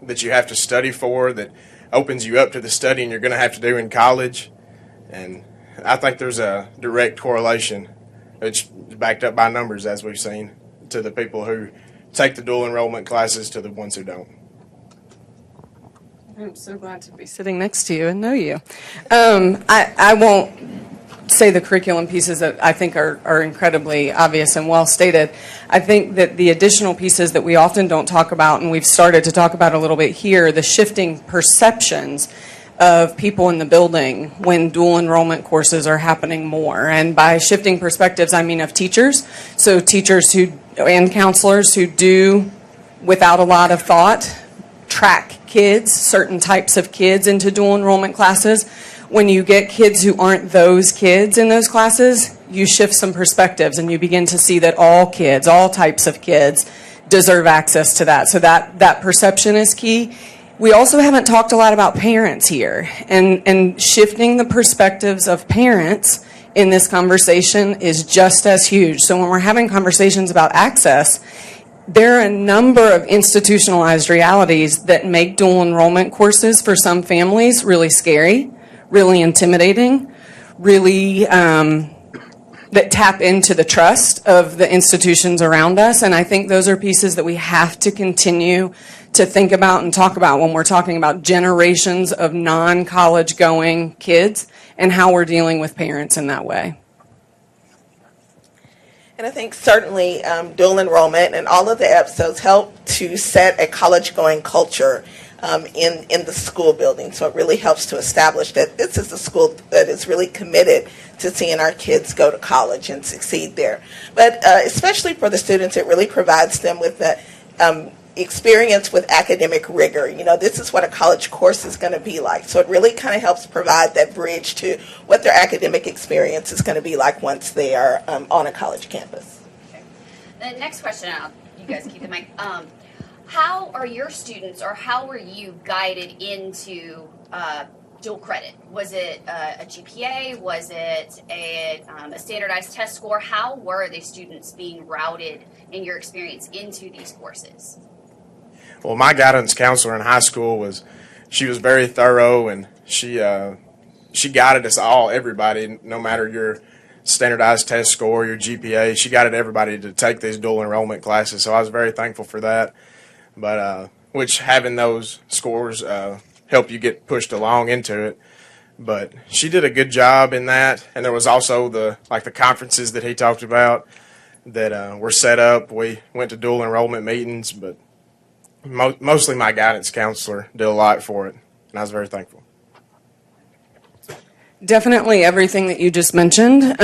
that you have to study for, that opens you up to the studying you're going to have to do in college, and I think there's a direct correlation, which is backed up by numbers as we've seen, to the people who take the dual enrollment classes to the ones who don't. I'm so glad to be sitting next to you and know you. I won't say the curriculum pieces that I think are incredibly obvious and well stated. I think that the additional pieces that we often don't talk about, and we've started to talk about a little bit here, the shifting perceptions of people in the building when dual enrollment courses are happening more. And by shifting perspectives, I mean of teachers. So teachers and counselors who do, without a lot of thought, track kids, certain types of kids into dual enrollment classes. When you get kids who aren't those kids in those classes, you shift some perspectives and you begin to see that all kids, all types of kids, deserve access to that. So that perception is key. We also haven't talked a lot about parents here, and shifting the perspectives of parents in this conversation is just as huge. So when we're having conversations about access, there are a number of institutionalized realities that make dual enrollment courses for some families really scary, really intimidating, really that tap into the trust of the institutions around us. And I think those are pieces that we have to continue to think about and talk about when we're talking about generations of non-college going kids and how we're dealing with parents in that way. And I think certainly dual enrollment and all of the episodes help to set a college-going culture in the school building. So it really helps to establish that this is a school that is really committed to seeing our kids go to college and succeed there. But especially for the students, it really provides them with the experience with academic rigor. You know, this is what a college course is going to be like. So it really kind of helps provide that bridge to what their academic experience is going to be like once they are on a college campus. Okay. The next question, you guys keep the mic. How are your students, or how were you guided into dual credit? Was it a GPA? Was it a standardized test score? How were the students being routed, in your experience, into these courses? Well, my guidance counselor in high school she was very thorough, and she guided us all, everybody, no matter your standardized test score, your GPA. She guided everybody to take these dual enrollment classes, so I was very thankful for that. But which having those scores help you get pushed along into it. But she did a good job in that, and there was also the conferences that he talked about that were set up. We went to dual enrollment meetings, but mostly my guidance counselor did a lot for it, and I was very thankful. Definitely everything that you just mentioned.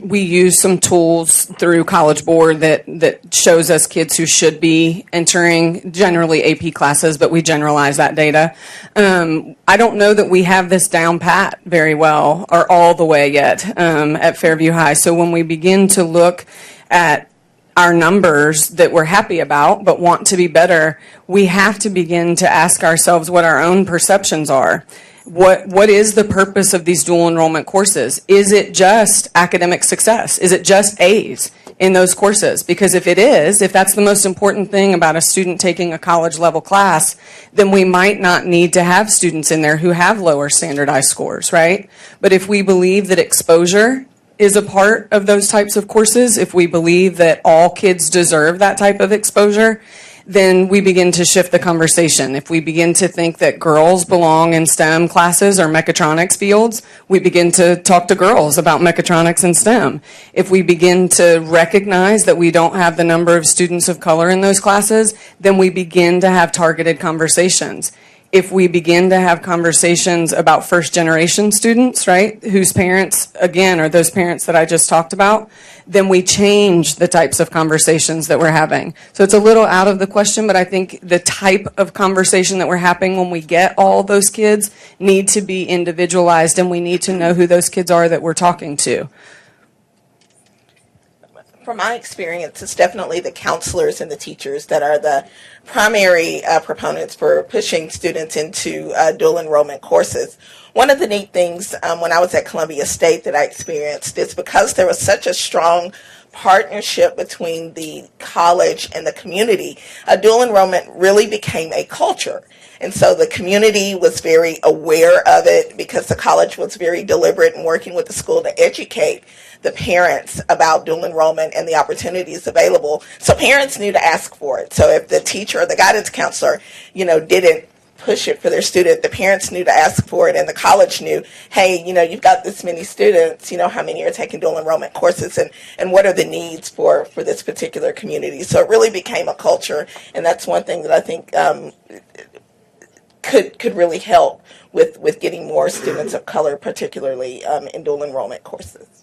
We use some tools through College Board that shows us kids who should be entering generally AP classes, but we generalize that data. I don't know that we have this down pat very well or all the way yet at Fairview High. So when we begin to look at our numbers that we're happy about but want to be better, we have to begin to ask ourselves what our own perceptions are. What is the purpose of these dual enrollment courses? Is it just academic success? Is it just A's in those courses? Because if that's the most important thing about a student taking a college level class, then we might not need to have students in there who have lower standardized scores, right? But if we believe that exposure is a part of those types of courses, if we believe that all kids deserve that type of exposure, then we begin to shift the conversation. If we begin to think that girls belong in STEM classes or mechatronics fields, we begin to talk to girls about mechatronics and STEM. If we begin to recognize that we don't have the number of students of color in those classes, then we begin to have targeted conversations. If we begin to have conversations about first-generation students, right, whose parents, again, are those parents that I just talked about, then we change the types of conversations that we're having. So it's a little out of the question, but I think the type of conversation that we're having when we get all those kids need to be individualized, and we need to know who those kids are that we're talking to. From my experience, it's definitely the counselors and the teachers that are the primary proponents for pushing students into dual enrollment courses. One of the neat things when I was at Columbia State that I experienced is because there was such a strong partnership between the college and the community, dual enrollment really became a culture. And so the community was very aware of it because the college was very deliberate in working with the school to educate the parents about dual enrollment and the opportunities available. So parents knew to ask for it. So if the teacher or the guidance counselor, didn't push it for their student, the parents knew to ask for it, and the college knew, hey, you've got this many students, how many are taking dual enrollment courses, and what are the needs for this particular community. So it really became a culture, and that's one thing that I think could really help with getting more students of color, particularly in dual enrollment courses.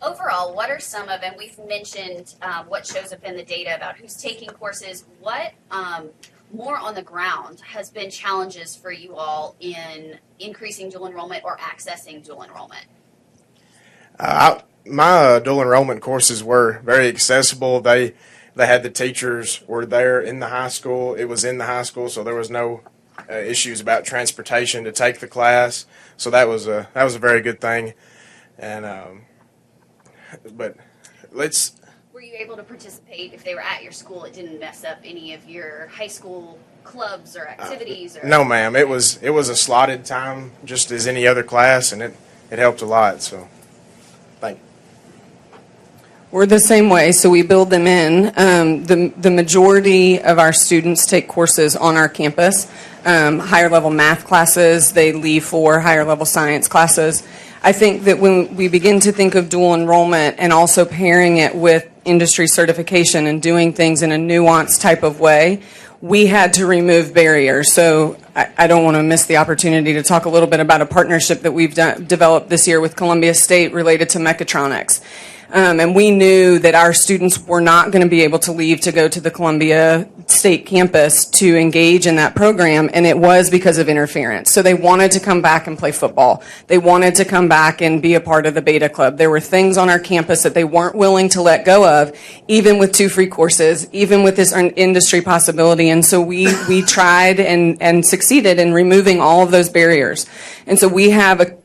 Overall, what are some of, and we've mentioned what shows up in the data about who's taking courses, what more on the ground has been challenges for you all in increasing dual enrollment or accessing dual enrollment? My dual enrollment courses were very accessible. They had the teachers were there in the high school. It was in the high school, so there was no issues about transportation to take the class. So that was a very good thing. And but let's. Were you able to participate if they were at your school? It didn't mess up any of your high school clubs or activities? No, ma'am. It was a slotted time, just as any other class, and it helped a lot. So, thank you. We're the same way, so we build them in. The majority of our students take courses on our campus, higher level math classes. They leave for higher level science classes. I think that when we begin to think of dual enrollment and also pairing it with industry certification and doing things in a nuanced type of way, we had to remove barriers. So I don't want to miss the opportunity to talk a little bit about a partnership that we've developed this year with Columbia State related to mechatronics. And we knew that our students were not going to be able to leave to go to the Columbia State campus to engage in that program, and it was because of interference. So they wanted to come back and play football. They wanted to come back and be a part of the beta club. There were things on our campus that they weren't willing to let go of, even with 2 free courses, even with this industry possibility. And so we tried and succeeded in removing all of those barriers. And so we have a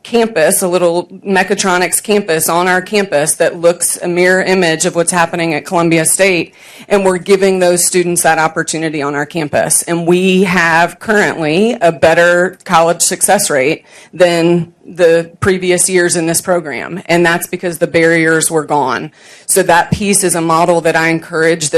campus, a little mechatronics campus on our campus that looks a mirror image of what's happening at Columbia State, and we're giving those students that opportunity on our campus. And we have currently a better college success rate than the previous years in this program, and that's because the barriers were gone. So that piece is a model that I encourage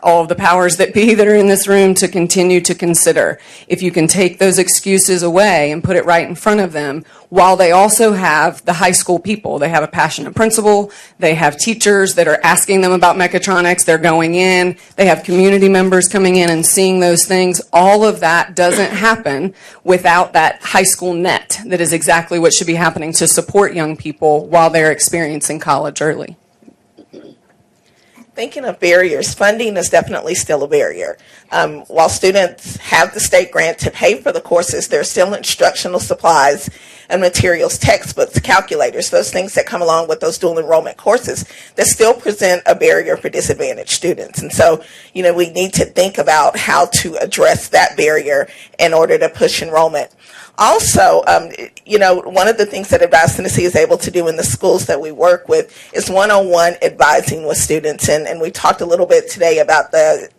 all of the powers that be that are in this room to continue to consider. If you can take those excuses away and put it right in front of them, while they also have the high school people. They have a passionate principal. They have teachers that are asking them about mechatronics. They're going in. They have community members coming in and seeing those things. All of that doesn't happen without that high school net that is exactly what should be happening to support young people while they're experiencing college early. Thinking of barriers, funding is definitely still a barrier. While students have the state grant to pay for the courses, there's still instructional supplies and materials, textbooks, calculators, those things that come along with those dual enrollment courses that still present a barrier for disadvantaged students. And so, we need to think about how to address that barrier in order to push enrollment. Also, one of the things that Advise Tennessee is able to do in the schools that we work with is one-on-one advising with students. And we talked a little bit today about the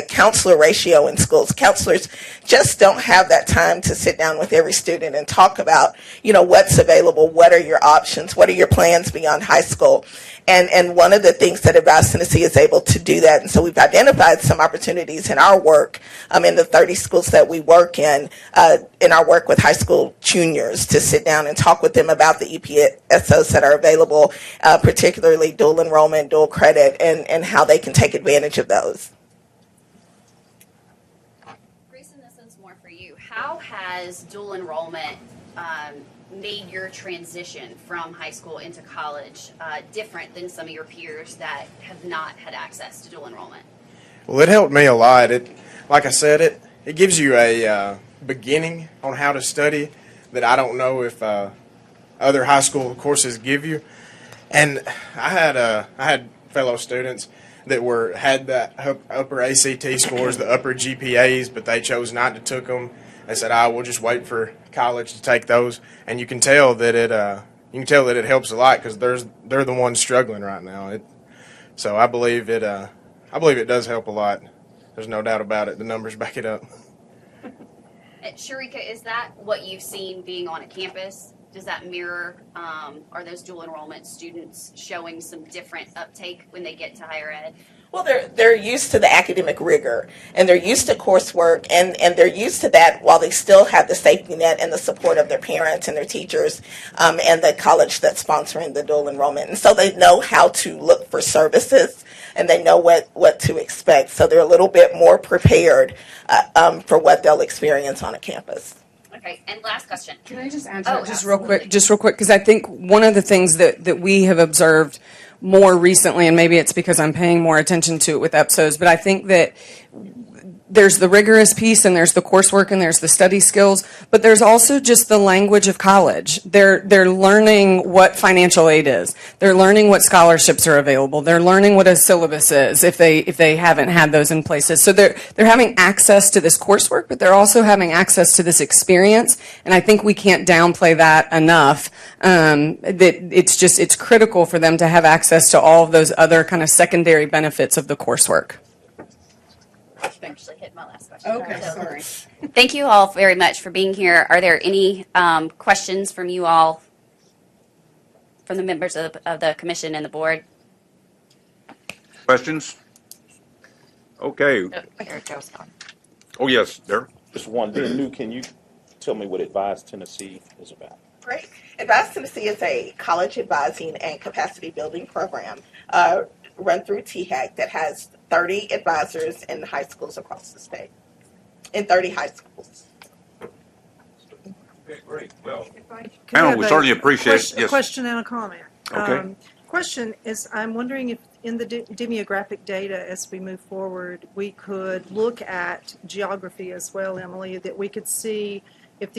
counselor ratio in schools. Counselors just don't have that time to sit down with every student and talk about, what's available, what are your options, what are your plans beyond high school. And one of the things that Advise Tennessee is able to do that, and so we've identified some opportunities in our work in the 30 schools that we work in our work with high school juniors to sit down and talk with them about the EPSOs that are available, particularly dual enrollment, dual credit, and how they can take advantage of those. Grayson, this one's more for you. How has dual enrollment made your transition from high school into college different than some of your peers that have not had access to dual enrollment? Well, it helped me a lot. Like I said, it gives you a beginning on how to study that I don't know if other high school courses give you. And I had fellow students that had the upper ACT scores, the upper GPAs, but they chose not to took them. They said, "I will just wait for college to take those." And you can tell that it helps a lot because they're the ones struggling right now. So I believe it does help a lot. There's no doubt about it. The numbers back it up. Sharika, is that what you've seen being on a campus? Does that mirror, are those dual enrollment students showing some different uptake when they get to higher ed? Well, they're used to the academic rigor, and they're used to coursework, and they're used to that while they still have the safety net and the support of their parents and their teachers, and the college that's sponsoring the dual enrollment. And so they know how to look for services, and they know what to expect. So they're a little bit more prepared for what they'll experience on a campus. Okay, and last question. Can I just add to that just real quick, because I think one of the things that we have observed more recently, and maybe it's because I'm paying more attention to it with EPSOs, but I think that there's the rigorous piece and there's the coursework and there's the study skills, but there's also just the language of college. They're learning what financial aid is. They're learning what scholarships are available. They're learning what a syllabus is if they haven't had those in places. So they're having access to this coursework, but they're also having access to this experience. And I think we can't downplay that enough. That it's critical for them to have access to all of those other kind of secondary benefits of the coursework. Actually hit my last question. Okay, sorry. Thank you all very much for being here. Are there any questions from you all, from the members of the commission and the board? Questions? Okay. Oh, yes, there. Just one. Being new, can you tell me what Advise Tennessee is about? Great. Advise Tennessee is a college advising and capacity building program run through THEC that has 30 advisors in high schools across the state, in 30 high schools. Okay, great. Well, Can I panel, we have certainly appreciate a question and a comment. Okay. Question is, I'm wondering if in the demographic data as we move forward, we could look at geography as well, Emily, that we could see if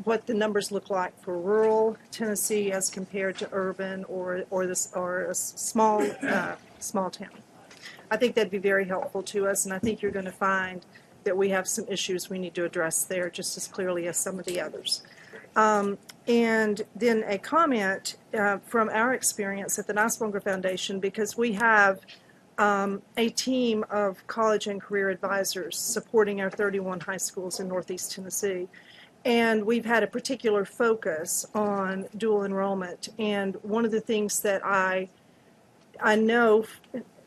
what the numbers look like for rural Tennessee as compared to urban or a small town. I think that'd be very helpful to us, and I think you're going to find that we have some issues we need to address there just as clearly as some of the others. And then a comment from our experience at the Niswonger Foundation, because we have a team of college and career advisors supporting our 31 high schools in Northeast Tennessee. And we've had a particular focus on dual enrollment. And one of the things that I know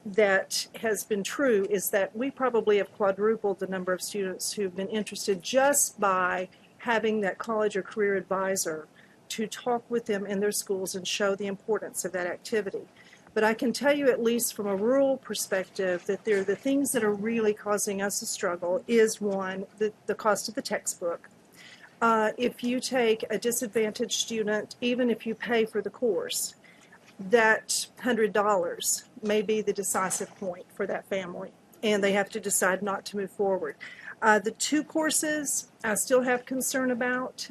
that has been true is that we probably have quadrupled the number of students who've been interested just by having that college or career advisor to talk with them in their schools and show the importance of that activity. But I can tell you, at least from a rural perspective, that the things that are really causing us a struggle is, one, the cost of the textbook. If you take a disadvantaged student, even if you pay for the course, that $100 may be the decisive point for that family, and they have to decide not to move forward. The two courses I still have concern about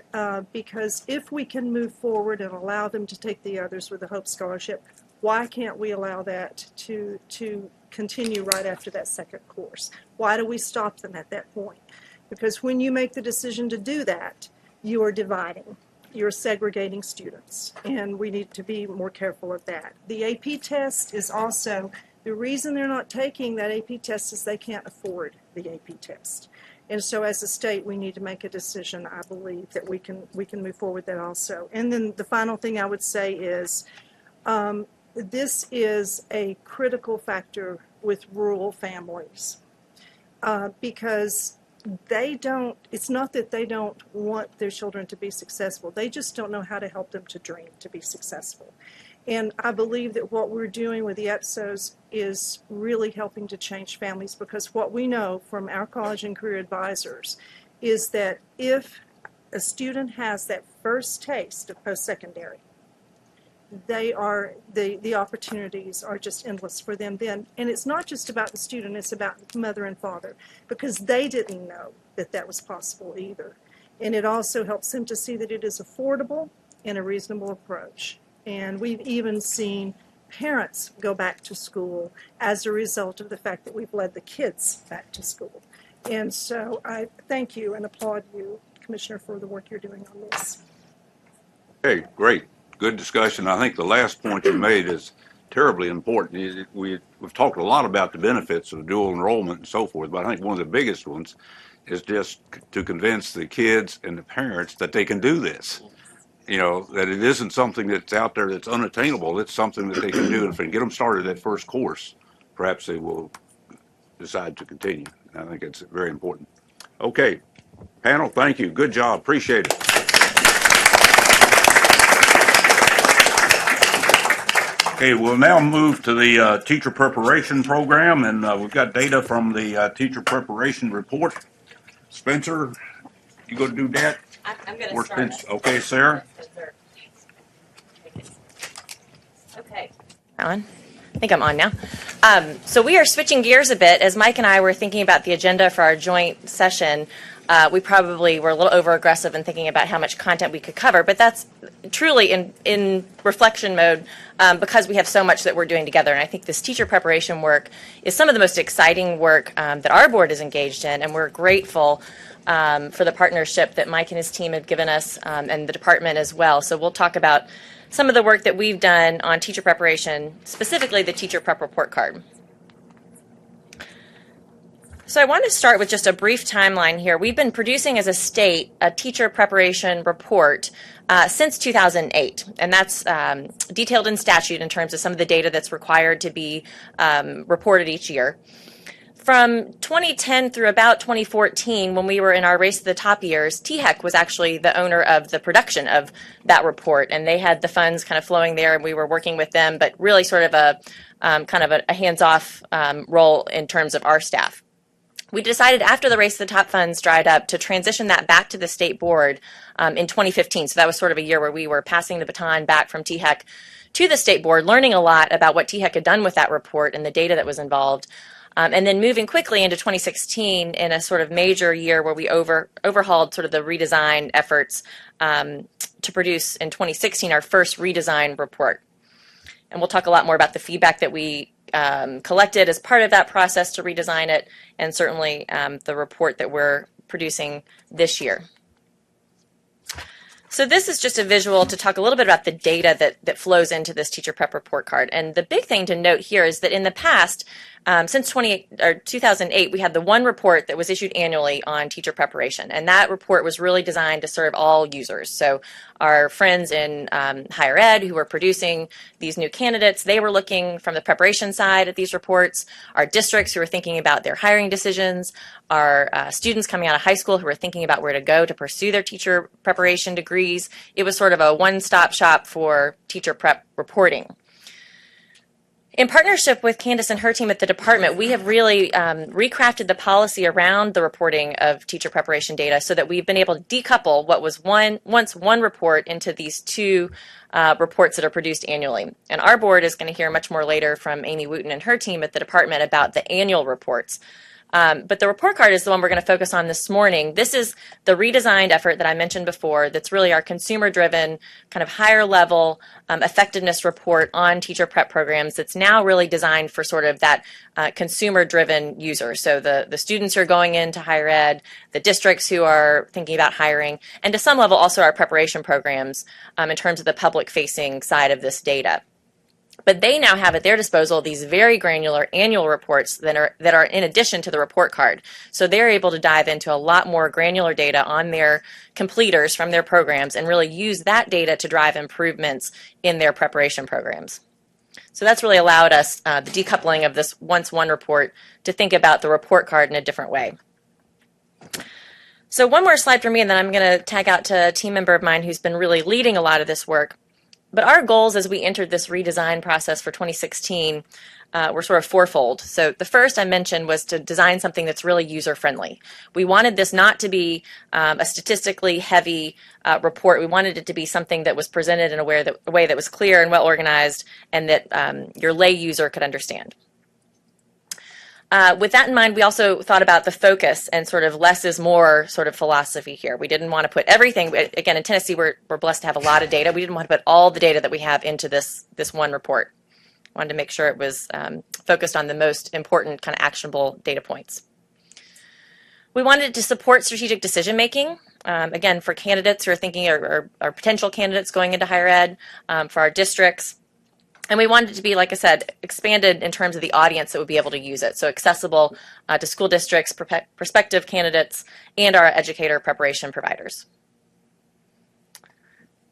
because if we can move forward and allow them to take the others with a Hope Scholarship, why can't we allow that to continue right after that second course? Why do we stop them at that point? Because when you make the decision to do that, you are dividing. You're segregating students, and we need to be more careful of that. The AP test is also, the reason they're not taking that AP test is they can't afford the AP test. And so as a state, we need to make a decision, I believe, that we can move forward with that also. And then the final thing I would say is, this is a critical factor with rural families because it's not that they don't want their children to be successful. They just don't know how to help them to dream to be successful. And I believe that what we're doing with the EPSOs is really helping to change families, because what we know from our college and career advisors is that if a student has that first taste of post-secondary, the opportunities are just endless for them then. And it's not just about the student, it's about mother and father, because they didn't know that was possible either. And it also helps them to see that it is affordable and a reasonable approach. And we've even seen parents go back to school as a result of the fact that we've led the kids back to school. And so I thank you and applaud you, Commissioner, for the work you're doing on this. Okay, great. Good discussion. I think the last point you made is terribly important. We've talked a lot about the benefits of dual enrollment and so forth, but I think one of the biggest ones is just to convince the kids and the parents that they can do this. You know, that it isn't something that's out there that's unattainable. It's something that they can do. And if they get them started that first course, perhaps they will decide to continue. I think it's very important. Okay, panel, thank you. Good job. Appreciate it. Okay, we'll now move to the teacher preparation program, and we've got data from the teacher preparation report. Spencer, you going to do that? I'm going to Or start. Spencer? Okay, Sarah. Okay. On? I think I'm on now. So we are switching gears a bit. As Mike and I were thinking about the agenda for our joint session, we probably were a little over aggressive in thinking about how much content we could cover, but that's truly in reflection mode because we have so much that we're doing together. And I think this teacher preparation work is some of the most exciting work that our board is engaged in, and we're grateful for the partnership that Mike and his team have given us and the department as well. So we'll talk about some of the work that we've done on teacher preparation, specifically the teacher prep report card. So I want to start with just a brief timeline here. We've been producing as a state a teacher preparation report since 2008, and that's detailed in statute in terms of some of the data that's required to be reported each year. From 2010 through about 2014, when we were in our Race to the Top years, THEC was actually the owner of the production of that report, and they had the funds kind of flowing there, and we were working with them, but really sort of a hands-off role in terms of our staff. We decided after the Race to the Top funds dried up to transition that back to the state board in 2015. So that was sort of a year where we were passing the baton back from THEC to the state board, learning a lot about what THEC had done with that report and the data that was involved. And then moving quickly into 2016 in a sort of major year where we overhauled sort of the redesign efforts to produce in 2016 our first redesign report. And we'll talk a lot more about the feedback that we collected as part of that process to redesign it, and certainly the report that we're producing this year. So this is just a visual to talk a little bit about the data that flows into this teacher prep report card. And the big thing to note here is that in the past, since 2008, we had the one report that was issued annually on teacher preparation. And that report was really designed to serve all users. So our friends in higher ed who were producing these new candidates, they were looking from the preparation side at these reports. Our districts who were thinking about their hiring decisions, our students coming out of high school who were thinking about where to go to pursue their teacher preparation degrees. It was sort of a one-stop shop for teacher prep reporting. In partnership with Candace and her team at the department, we have really recrafted the policy around the reporting of teacher preparation data so that we've been able to decouple what was once one report into these two reports that are produced annually. And our board is going to hear much more later from Amy Wooten and her team at the department about the annual reports. But the report card is the one we're going to focus on this morning. This is the redesigned effort that I mentioned before that's really our consumer-driven, kind of higher-level effectiveness report on teacher prep programs that's now really designed for sort of that consumer-driven user. So the students who are going into higher ed, the districts who are thinking about hiring, and to some level also our preparation programs in terms of the public-facing side of this data. But they now have at their disposal these very granular annual reports that are in addition to the report card. So they're able to dive into a lot more granular data on their completers from their programs and really use that data to drive improvements in their preparation programs. So that's really allowed us the decoupling of this once one report to think about the report card in a different way. So one more slide for me, and then I'm going to tag out to a team member of mine who's been really leading a lot of this work. But our goals as we entered this redesign process for 2016 were sort of fourfold. So the first I mentioned was to design something that's really user-friendly. We wanted this not to be a statistically heavy report. We wanted it to be something that was presented in a way that was clear and well-organized and that your lay user could understand. With that in mind, we also thought about the focus and sort of less is more sort of philosophy here. We didn't want to put everything, again, in Tennessee, we're blessed to have a lot of data. We didn't want to put all the data that we have into this one report. Wanted to make sure it was focused on the most important kind of actionable data points. We wanted it to support strategic decision making, again, for candidates who are thinking or potential candidates going into higher ed, for our districts. And we wanted it to be, like I said, expanded in terms of the audience that would be able to use it. So accessible to school districts, prospective candidates, and our educator preparation providers.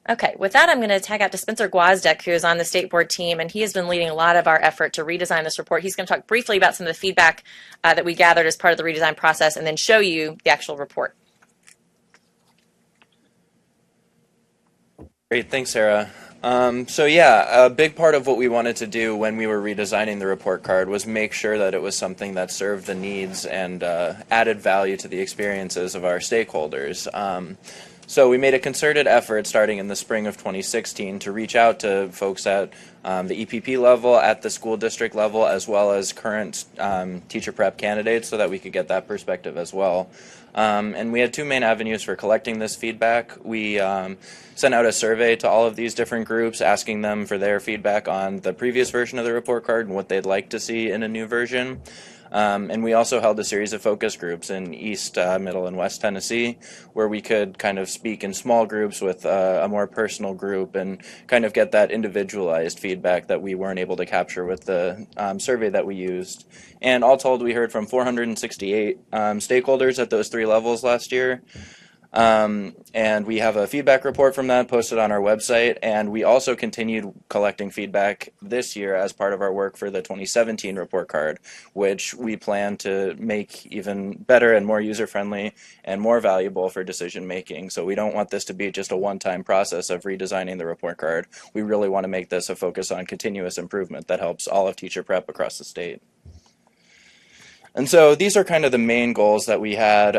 Okay, with that, I'm going to tag out to Spencer Gwozdek, who is on the state board team, and he has been leading a lot of our effort to redesign this report. He's going to talk briefly about some of the feedback that we gathered as part of the redesign process and then show you the actual report. Great, thanks, Sarah. So yeah, a big part of what we wanted to do when we were redesigning the report card was make sure that it was something that served the needs and added value to the experiences of our stakeholders. So we made a concerted effort starting in the spring of 2016 to reach out to folks at the EPP level, at the school district level, as well as current teacher prep candidates so that we could get that perspective as well. And we had two main avenues for collecting this feedback. We sent out a survey to all of these different groups asking them for their feedback on the previous version of the report card and what they'd like to see in a new version. And we also held a series of focus groups in East, Middle, and West Tennessee where we could kind of speak in small groups with a more personal group and kind of get that individualized feedback that we weren't able to capture with the survey that we used. And all told, we heard from 468 stakeholders at those three levels last year. And we have a feedback report from that posted on our website, and we also continued collecting feedback this year as part of our work for the 2017 report card, which we plan to make even better and more user-friendly and more valuable for decision making. So we don't want this to be just a one-time process of redesigning the report card. We really want to make this a focus on continuous improvement that helps all of teacher prep across the state. And so these are kind of the main goals that we had,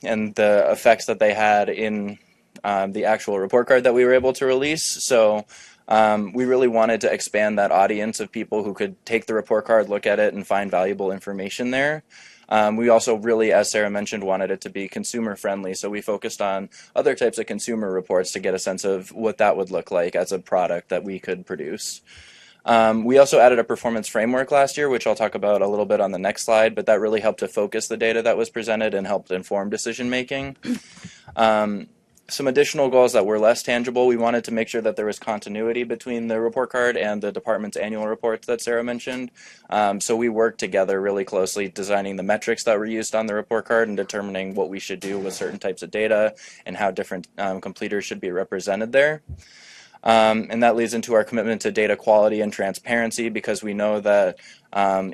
and the effects that they had in the actual report card that we were able to release. So we really wanted to expand that audience of people who could take the report card, look at it, and find valuable information there. We also really, as Sarah mentioned, wanted it to be consumer friendly. So we focused on other types of consumer reports to get a sense of what that would look like as a product that we could produce. We also added a performance framework last year, which I'll talk about a little bit on the next slide, but that really helped to focus the data that was presented and helped inform decision making. Some additional goals that were less tangible, we wanted to make sure that there was continuity between the report card and the department's annual reports that Sarah mentioned. So we worked together really closely designing the metrics that were used on the report card and determining what we should do with certain types of data and how different completers should be represented there. And that leads into our commitment to data quality and transparency, because we know that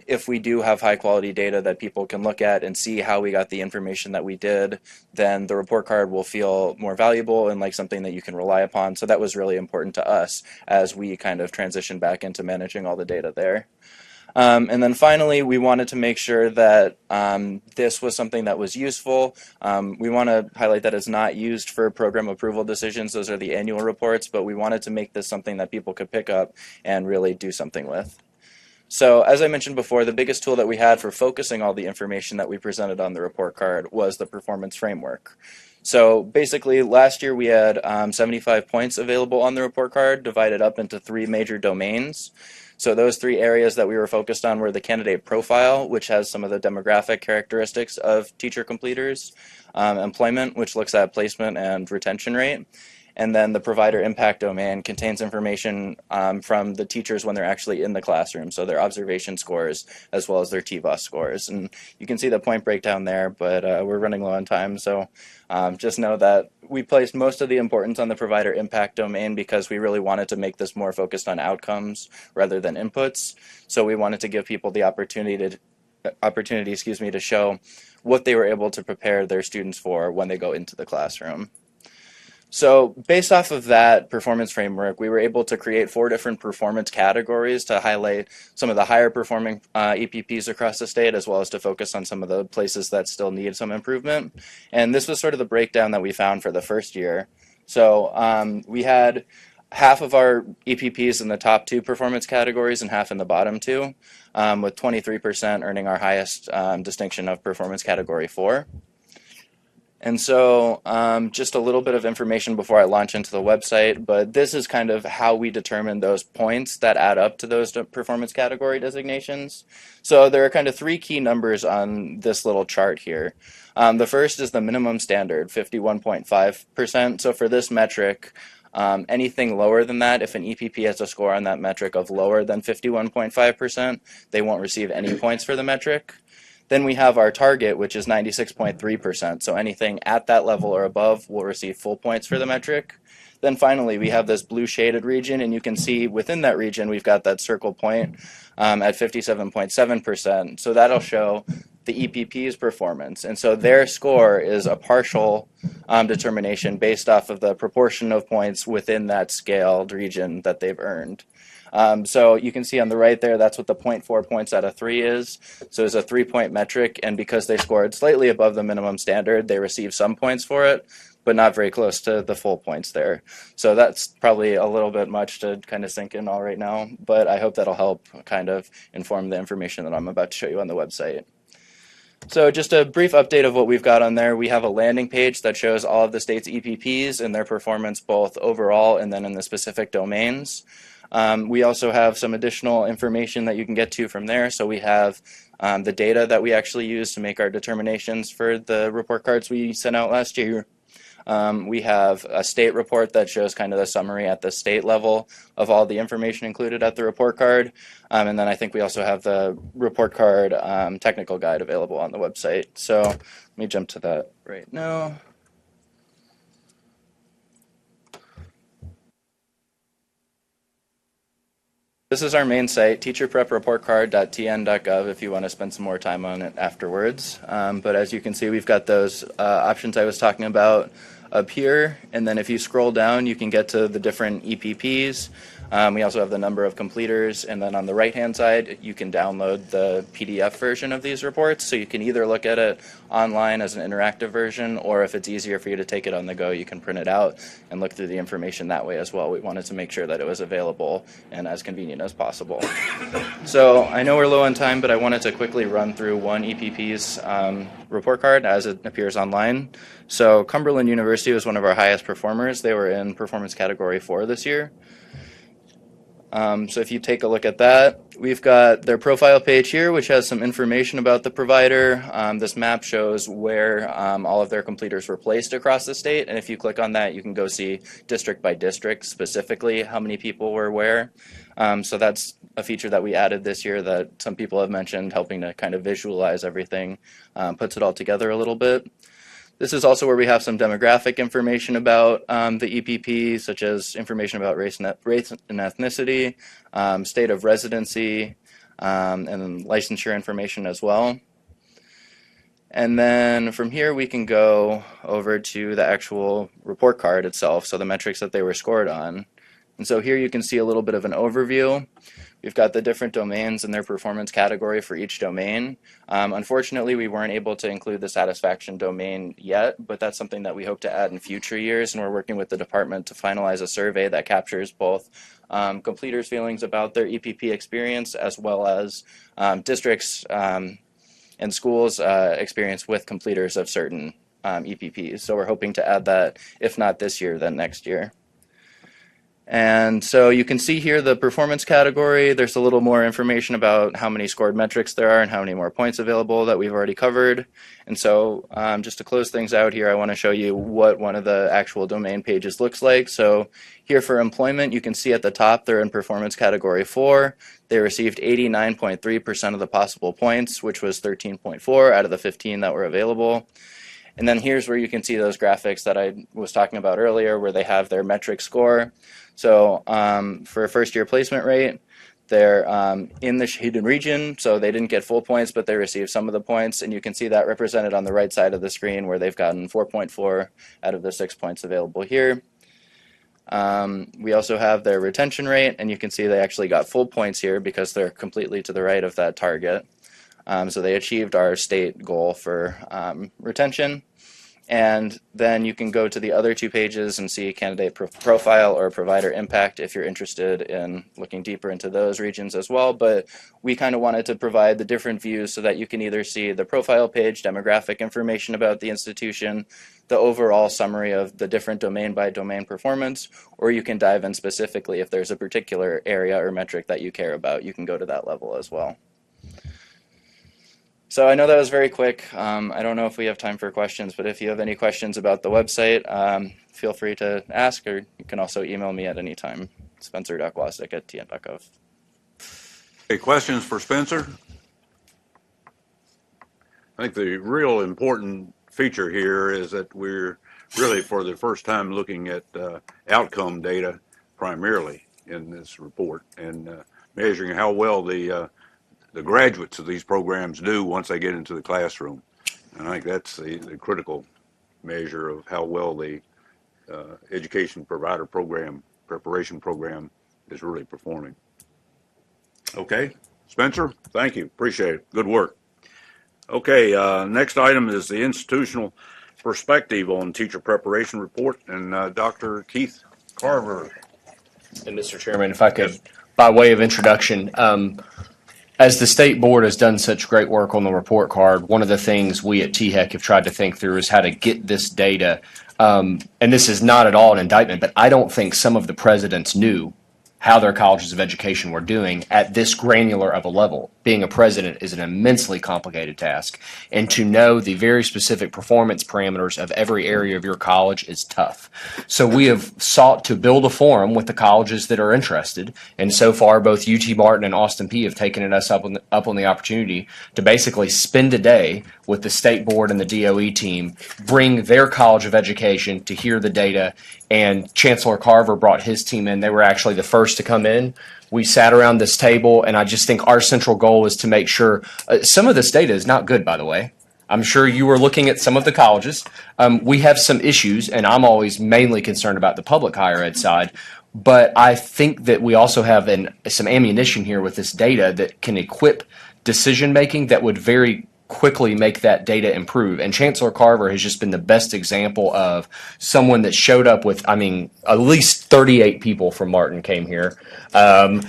if we do have high quality data that people can look at and see how we got the information that we did, then the report card will feel more valuable and like something that you can rely upon. So that was really important to us as we kind of transition back into managing all the data there. And then finally, we wanted to make sure that this was something that was useful. We want to highlight that it's not used for program approval decisions. Those are the annual reports, but we wanted to make this something that people could pick up and really do something with. So as I mentioned before, the biggest tool that we had for focusing all the information that we presented on the report card was the performance framework. So basically, last year we had 75 points available on the report card, divided up into 3 major domains. So those 3 areas that we were focused on were the candidate profile, which has some of the demographic characteristics of teacher completers, employment, which looks at placement and retention rate, and then the provider impact domain contains information from the teachers when they're actually in the classroom, so their observation scores as well as their TVOS scores. And you can see the point breakdown there, but we're running low on time, so just know that we placed most of the importance on the provider impact domain because we really wanted to make this more focused on outcomes rather than inputs. So we wanted to give people the opportunity to show what they were able to prepare their students for when they go into the classroom. So based off of that performance framework, we were able to create 4 different performance categories to highlight some of the higher performing EPPs across the state, as well as to focus on some of the places that still need some improvement. And this was sort of the breakdown that we found for the first year. So we had half of our EPPs in the top 2 performance categories and half in the bottom 2, with 23% earning our highest distinction of performance category 4. And so just a little bit of information before I launch into the website, but this is kind of how we determine those points that add up to those performance category designations. So there are kind of 3 key numbers on this little chart here. The first is the minimum standard, 51.5%. So for this metric, anything lower than that, if an EPP has a score on that metric of lower than 51.5%, they won't receive any points for the metric. Then we have our target, which is 96.3%. So anything at that level or above will receive full points for the metric. Then finally, we have this blue shaded region, and you can see within that region, we've got that circle point at 57.7%. So that'll show the EPP's performance. And so their score is a partial determination based off of the proportion of points within that scaled region that they've earned. So you can see on the right there, that's what the 0.4 points out of 3 is. So it's a 3-point metric, and because they scored slightly above the minimum standard, they receive some points for it, but not very close to the full points there. So that's probably a little bit much to kind of sink in all right now, but I hope that'll help kind of inform the information that I'm about to show you on the website. So just a brief update of what we've got on there. We have a landing page that shows all of the state's EPPs and their performance both overall and then in the specific domains. We also have some additional information that you can get to from there. So we have the data that we actually use to make our determinations for the report cards we sent out last year. We have a state report that shows kind of the summary at the state level of all the information included at the report card. And then I think we also have the report card technical guide available on the website. So let me jump to that right now. This is our main site, teacherprepreportcard.tn.gov, if you want to spend some more time on it afterwards. But as you can see, we've got those options I was talking about up here. And then if you scroll down, you can get to the different EPPs. We also have the number of completers. And then on the right-hand side, you can download the PDF version of these reports. So you can either look at it online as an interactive version, or if it's easier for you to take it on the go, you can print it out and look through the information that way as well. We wanted to make sure that it was available and as convenient as possible. So I know we're low on time, but I wanted to quickly run through one EPP's report card as it appears online. So Cumberland University was one of our highest performers. They were in performance category 4 this year. So if you take a look at that, we've got their profile page here, which has some information about the provider. This map shows where all of their completers were placed across the state. And if you click on that, you can go see district by district specifically how many people were where. So that's a feature that we added this year that some people have mentioned, helping to kind of visualize everything, puts it all together a little bit. This is also where we have some demographic information about the EPP, such as information about race and ethnicity, state of residency, and licensure information as well. And then from here we can go over to the actual report card itself, so the metrics that they were scored on. And so here you can see a little bit of an overview. We've got the different domains and their performance category for each domain. Unfortunately, we weren't able to include the satisfaction domain yet, but that's something that we hope to add in future years, and we're working with the department to finalize a survey that captures both completers' feelings about their EPP experience as well as districts and schools' experience with completers of certain EPPs. So we're hoping to add that, if not this year, then next year. And so you can see here the performance category. There's a little more information about how many scored metrics there are and how many more points available that we've already covered. And so just to close things out here, I want to show you what one of the actual domain pages looks like. So here for employment, you can see at the top they're in performance category 4. They received 89.3% of the possible points, which was 13.4 out of the 15 that were available. And then here's where you can see those graphics that I was talking about earlier, where they have their metric score. So for first year placement rate, they're in the shaded region, so they didn't get full points, but they received some of the points. And you can see that represented on the right side of the screen, where they've gotten 4.4 out of the 6 points available here. We also have their retention rate, and you can see they actually got full points here because they're completely to the right of that target. So they achieved our state goal for retention. And then you can go to the other 2 pages and see candidate profile or provider impact if you're interested in looking deeper into those regions as well. But we kind of wanted to provide the different views so that you can either see the profile page, demographic information about the institution, the overall summary of the different domain by domain performance, or you can dive in specifically if there's a particular area or metric that you care about. You can go to that level as well. So I know that was very quick. I don't know if we have time for questions, but if you have any questions about the website, feel free to ask, or you can also email me at any time, spencer.gwasik@tn.gov. Any questions for Spencer? I think the real important feature here is that we're really for the first time looking at outcome data primarily in this report and measuring how well the graduates of these programs do once they get into the classroom. And I think that's the critical measure of how well the education provider program, preparation program is really performing. Okay, Spencer, thank you. Appreciate it. Good work. Okay, next item is the institutional perspective on teacher preparation report, and Dr. Keith Carver. And Mr. Chairman, if I could, by way of introduction, as the state board has done such great work on the report card, one of the things we at THEC have tried to think through is how to get this data. And this is not at all an indictment, but I don't think some of the presidents knew how their colleges of education were doing at this granular of a level. Being a president is an immensely complicated task, and to know the very specific performance parameters of every area of your college is tough. So we have sought to build a forum with the colleges that are interested, and so far both UT Martin and Austin Peay have taken us up on the opportunity to basically spend a day with the state board and the DOE team, bring their college of education to hear the data, and Chancellor Carver brought his team in. They were actually the first to come in. We sat around this table, and I just think our central goal is to make sure some of this data is not good, by the way. I'm sure you were looking at some of the colleges. We have some issues, and I'm always mainly concerned about the public higher ed side. But I think that we also have some ammunition here with this data that can equip decision making that would very quickly make that data improve. And Chancellor Carver has just been the best example of someone that showed up with, I mean, at least 38 people from Martin came here. And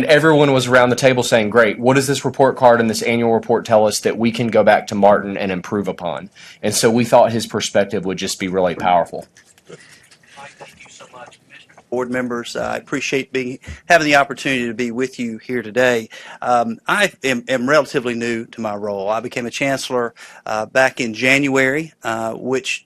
everyone was around the table saying, great, what does this report card and this annual report tell us that we can go back to Martin and improve upon? And so we thought his perspective would just be really powerful. Thank you so much, board members. I appreciate having the opportunity to be with you here today. I am relatively new to my role. I became a chancellor back in January, which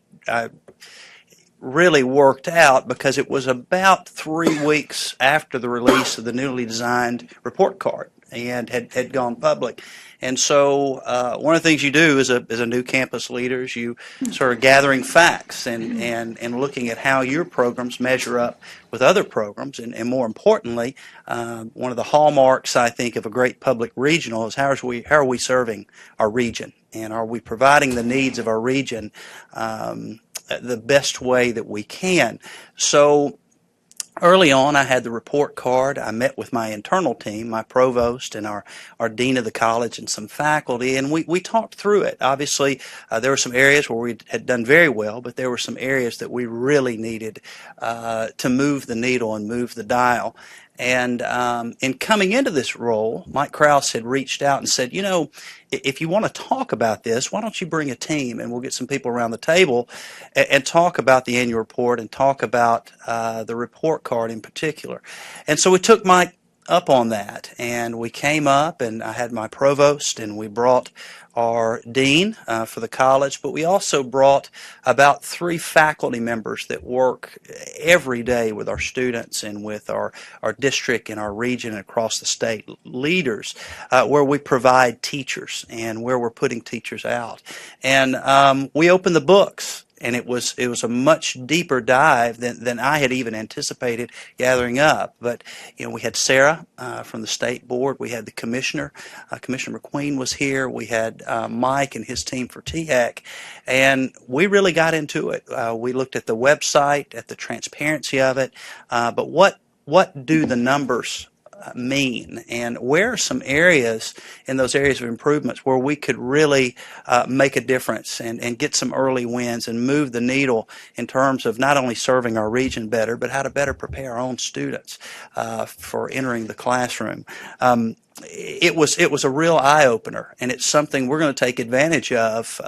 really worked out because it was about 3 weeks after the release of the newly designed report card and had gone public. And so one of the things you do as a new campus leader is you sort of gathering facts and looking at how your programs measure up with other programs. And more importantly, one of the hallmarks, I think, of a great public regional is how are we serving our region? And are we providing the needs of our region the best way that we can? So early on, I had the report card. I met with my internal team, my provost and our dean of the college and some faculty, and we talked through it. Obviously, there were some areas where we had done very well, but there were some areas that we really needed to move the needle and move the dial. And in coming into this role, Mike Krause had reached out and said, you know, if you want to talk about this, why don't you bring a team and we'll get some people around the table and talk about the annual report and talk about the report card in particular. And so we took Mike up on that, and we came up, and I had my provost, and we brought our dean for the college, but we also brought about 3 faculty members that work every day with our students and with our district and our region and across the state, leaders, where we provide teachers and where we're putting teachers out. And we opened the books. And it was a much deeper dive than I had even anticipated gathering up. But you know, we had Sarah from the state board. We had the commissioner. Commissioner McQueen was here. We had Mike and his team for THEC, and we really got into it. We looked at the website, at the transparency of it. But what do the numbers mean, and where are some areas in those areas of improvements where we could really make a difference and get some early wins and move the needle in terms of not only serving our region better, but how to better prepare our own students for entering the classroom. It was a real eye opener, and it's something we're going to take advantage of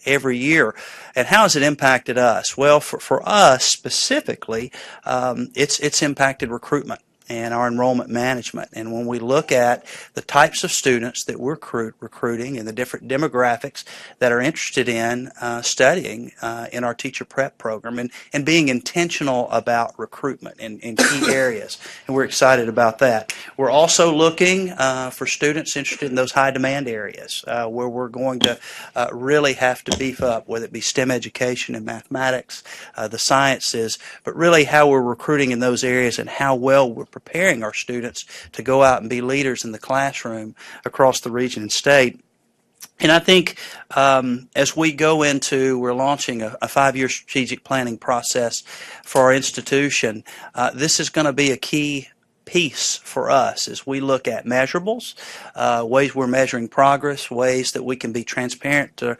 every year. And how has it impacted us? Well, for us specifically, it's impacted recruitment and our enrollment management. And when we look at the types of students that we're recruiting and the different demographics that are interested in studying in our teacher prep program and being intentional about recruitment in key areas. And we're excited about that. We're also looking for students interested in those high demand areas where we're going to really have to beef up, whether it be STEM education and mathematics, the sciences, but really how we're recruiting in those areas and how well we're preparing our students to go out and be leaders in the classroom across the region and state. And I think as we go into, we're launching a 5-year strategic planning process for our institution. This is going to be a key piece for us as we look at measurables, ways we're measuring progress, ways that we can be transparent to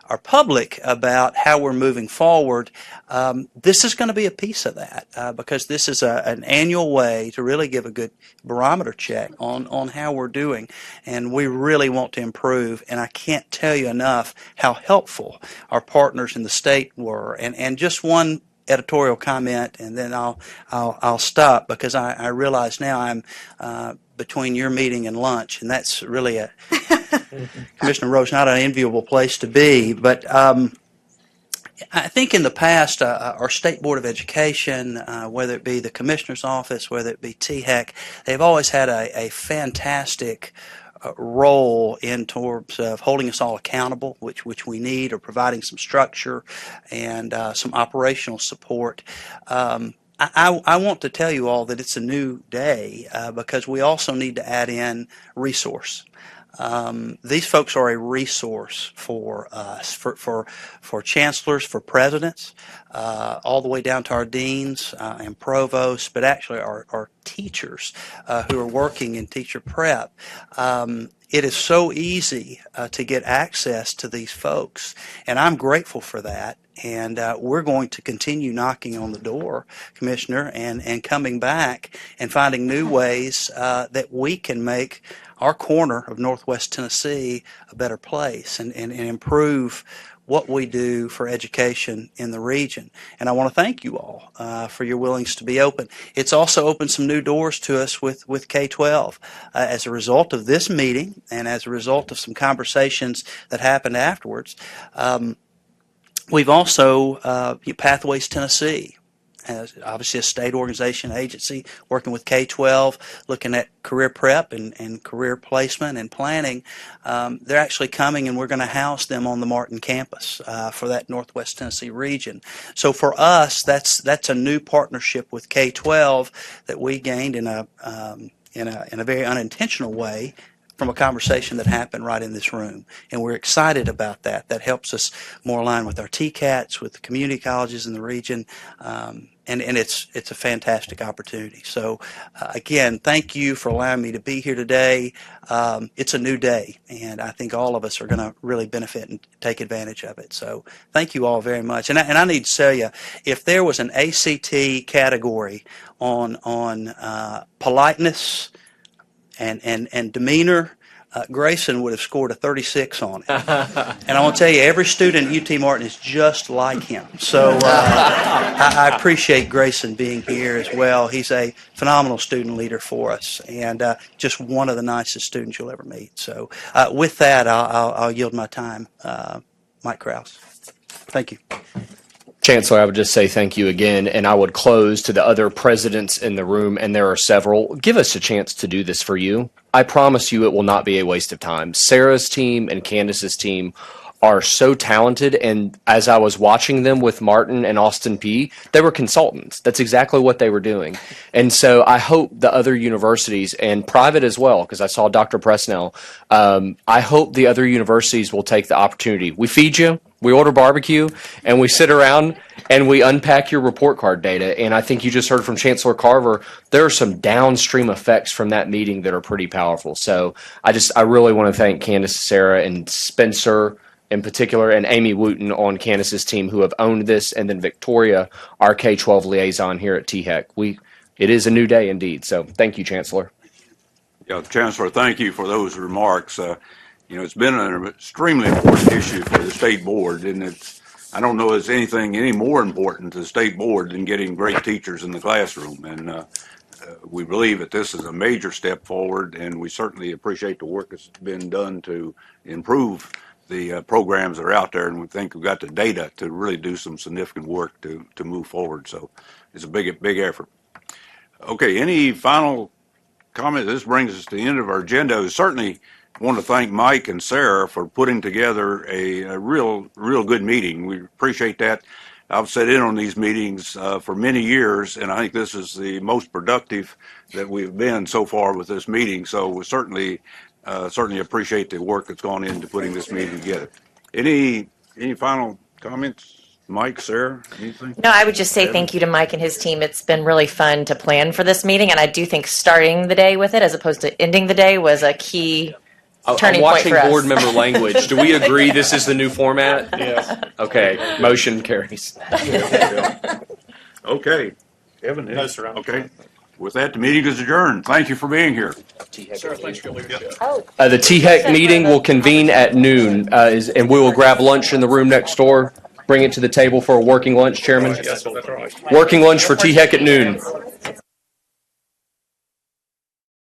our public about how we're moving forward. This is going to be a piece of that because this is an annual way to really give a good barometer check on how we're doing, and we really want to improve. And I can't tell you enough how helpful our partners in the state were. And just one editorial comment, and then I'll stop because I realize now I'm between your meeting and lunch, and that's really a Commissioner Roach, not an enviable place to be. But I think in the past, our State Board of Education, whether it be the Commissioner's Office, whether it be THEC, they've always had a fantastic role in terms of holding us all accountable, which we need, or providing some structure and some operational support. I want to tell you all that it's a new day because we also need to add in resource. These folks are a resource for us, for chancellors, for presidents, all the way down to our deans and provosts, but actually our teachers who are working in teacher prep. It is so easy to get access to these folks, and I'm grateful for that. And we're going to continue knocking on the door, Commissioner, and coming back and finding new ways that we can make our corner of Northwest Tennessee a better place and improve what we do for education in the region. And I want to thank you all for your willingness to be open. It's also opened some new doors to us with K-12. As a result of this meeting and as a result of some conversations that happened afterwards, we've also, Pathways Tennessee, as obviously a state organization, agency, working with K-12, looking at career prep and career placement and planning. They're actually coming, and we're going to house them on the Martin campus for that Northwest Tennessee region. So for us, that's a new partnership with K-12 that we gained in a very unintentional way from a conversation that happened right in this room. And we're excited about that. That helps us more align with our TCATs, with the community colleges in the region, and it's a fantastic opportunity. So again, thank you for allowing me to be here today. It's a new day, and I think all of us are going to really benefit and take advantage of it. So thank you all very much. And I need to tell you, if there was an ACT category on politeness and demeanor, Grayson would have scored a 36 on it. And I want to tell you, every student at UT Martin is just like him. So I appreciate Grayson being here as well. He's a phenomenal student leader for us and just one of the nicest students you'll ever meet. So with that, I'll yield my time. Mike Krause. Thank you. Chancellor, I would just say thank you again, and I would close to the other presidents in the room, and there are several. Give us a chance to do this for you. I promise you it will not be a waste of time. Sarah's team and Candace's team are so talented, and as I was watching them with Martin and Austin P., they were consultants. That's exactly what they were doing. And so I hope the other universities, and private as well, because I saw Dr. Presnell, I hope the other universities will take the opportunity. We feed you, we order barbecue, and we sit around and we unpack your report card data. And I think you just heard from Chancellor Carver, there are some downstream effects from that meeting that are pretty powerful. So I really want to thank Candace, Sarah, and Spencer in particular, and Amy Wooten on Candace's team who have owned this, and then Victoria, our K-12 liaison here at THEC. It is a new day indeed. So thank you, Chancellor. Yeah, Chancellor, thank you for those remarks. It's been an extremely important issue for the state board, and I don't know there's anything any more important to the state board than getting great teachers in the classroom. And we believe that this is a major step forward, and we certainly appreciate the work that's been done to improve the programs that are out there, and we think we've got the data to really do some significant work to move forward. So it's a big effort. Okay, any final comment? This brings us to the end of our agenda. We certainly want to thank Mike and Sarah for putting together a real good meeting. We appreciate that. I've sat in on these meetings for many years, and I think this is the most productive that we've been so far with this meeting. So we certainly appreciate the work that's gone into putting this meeting together. Any final comments? Mike, Sarah, anything? No, I would just say thank you to Mike and his team. It's been really fun to plan for this meeting, and I do think starting the day with it as opposed to ending the day was a key turning point for us. I'm watching board member language. Do we agree this is the new format? Yes. Okay, motion carries. Okay. Evan? No, sir. Okay. With that, the meeting is adjourned. Thank you for being here. Sarah, thanks for your leadership. The THEC meeting will convene at noon, and we will grab lunch in the room next door. Bring it to the table for a working lunch, Chairman. Yes, that's right. Working lunch for THEC at noon.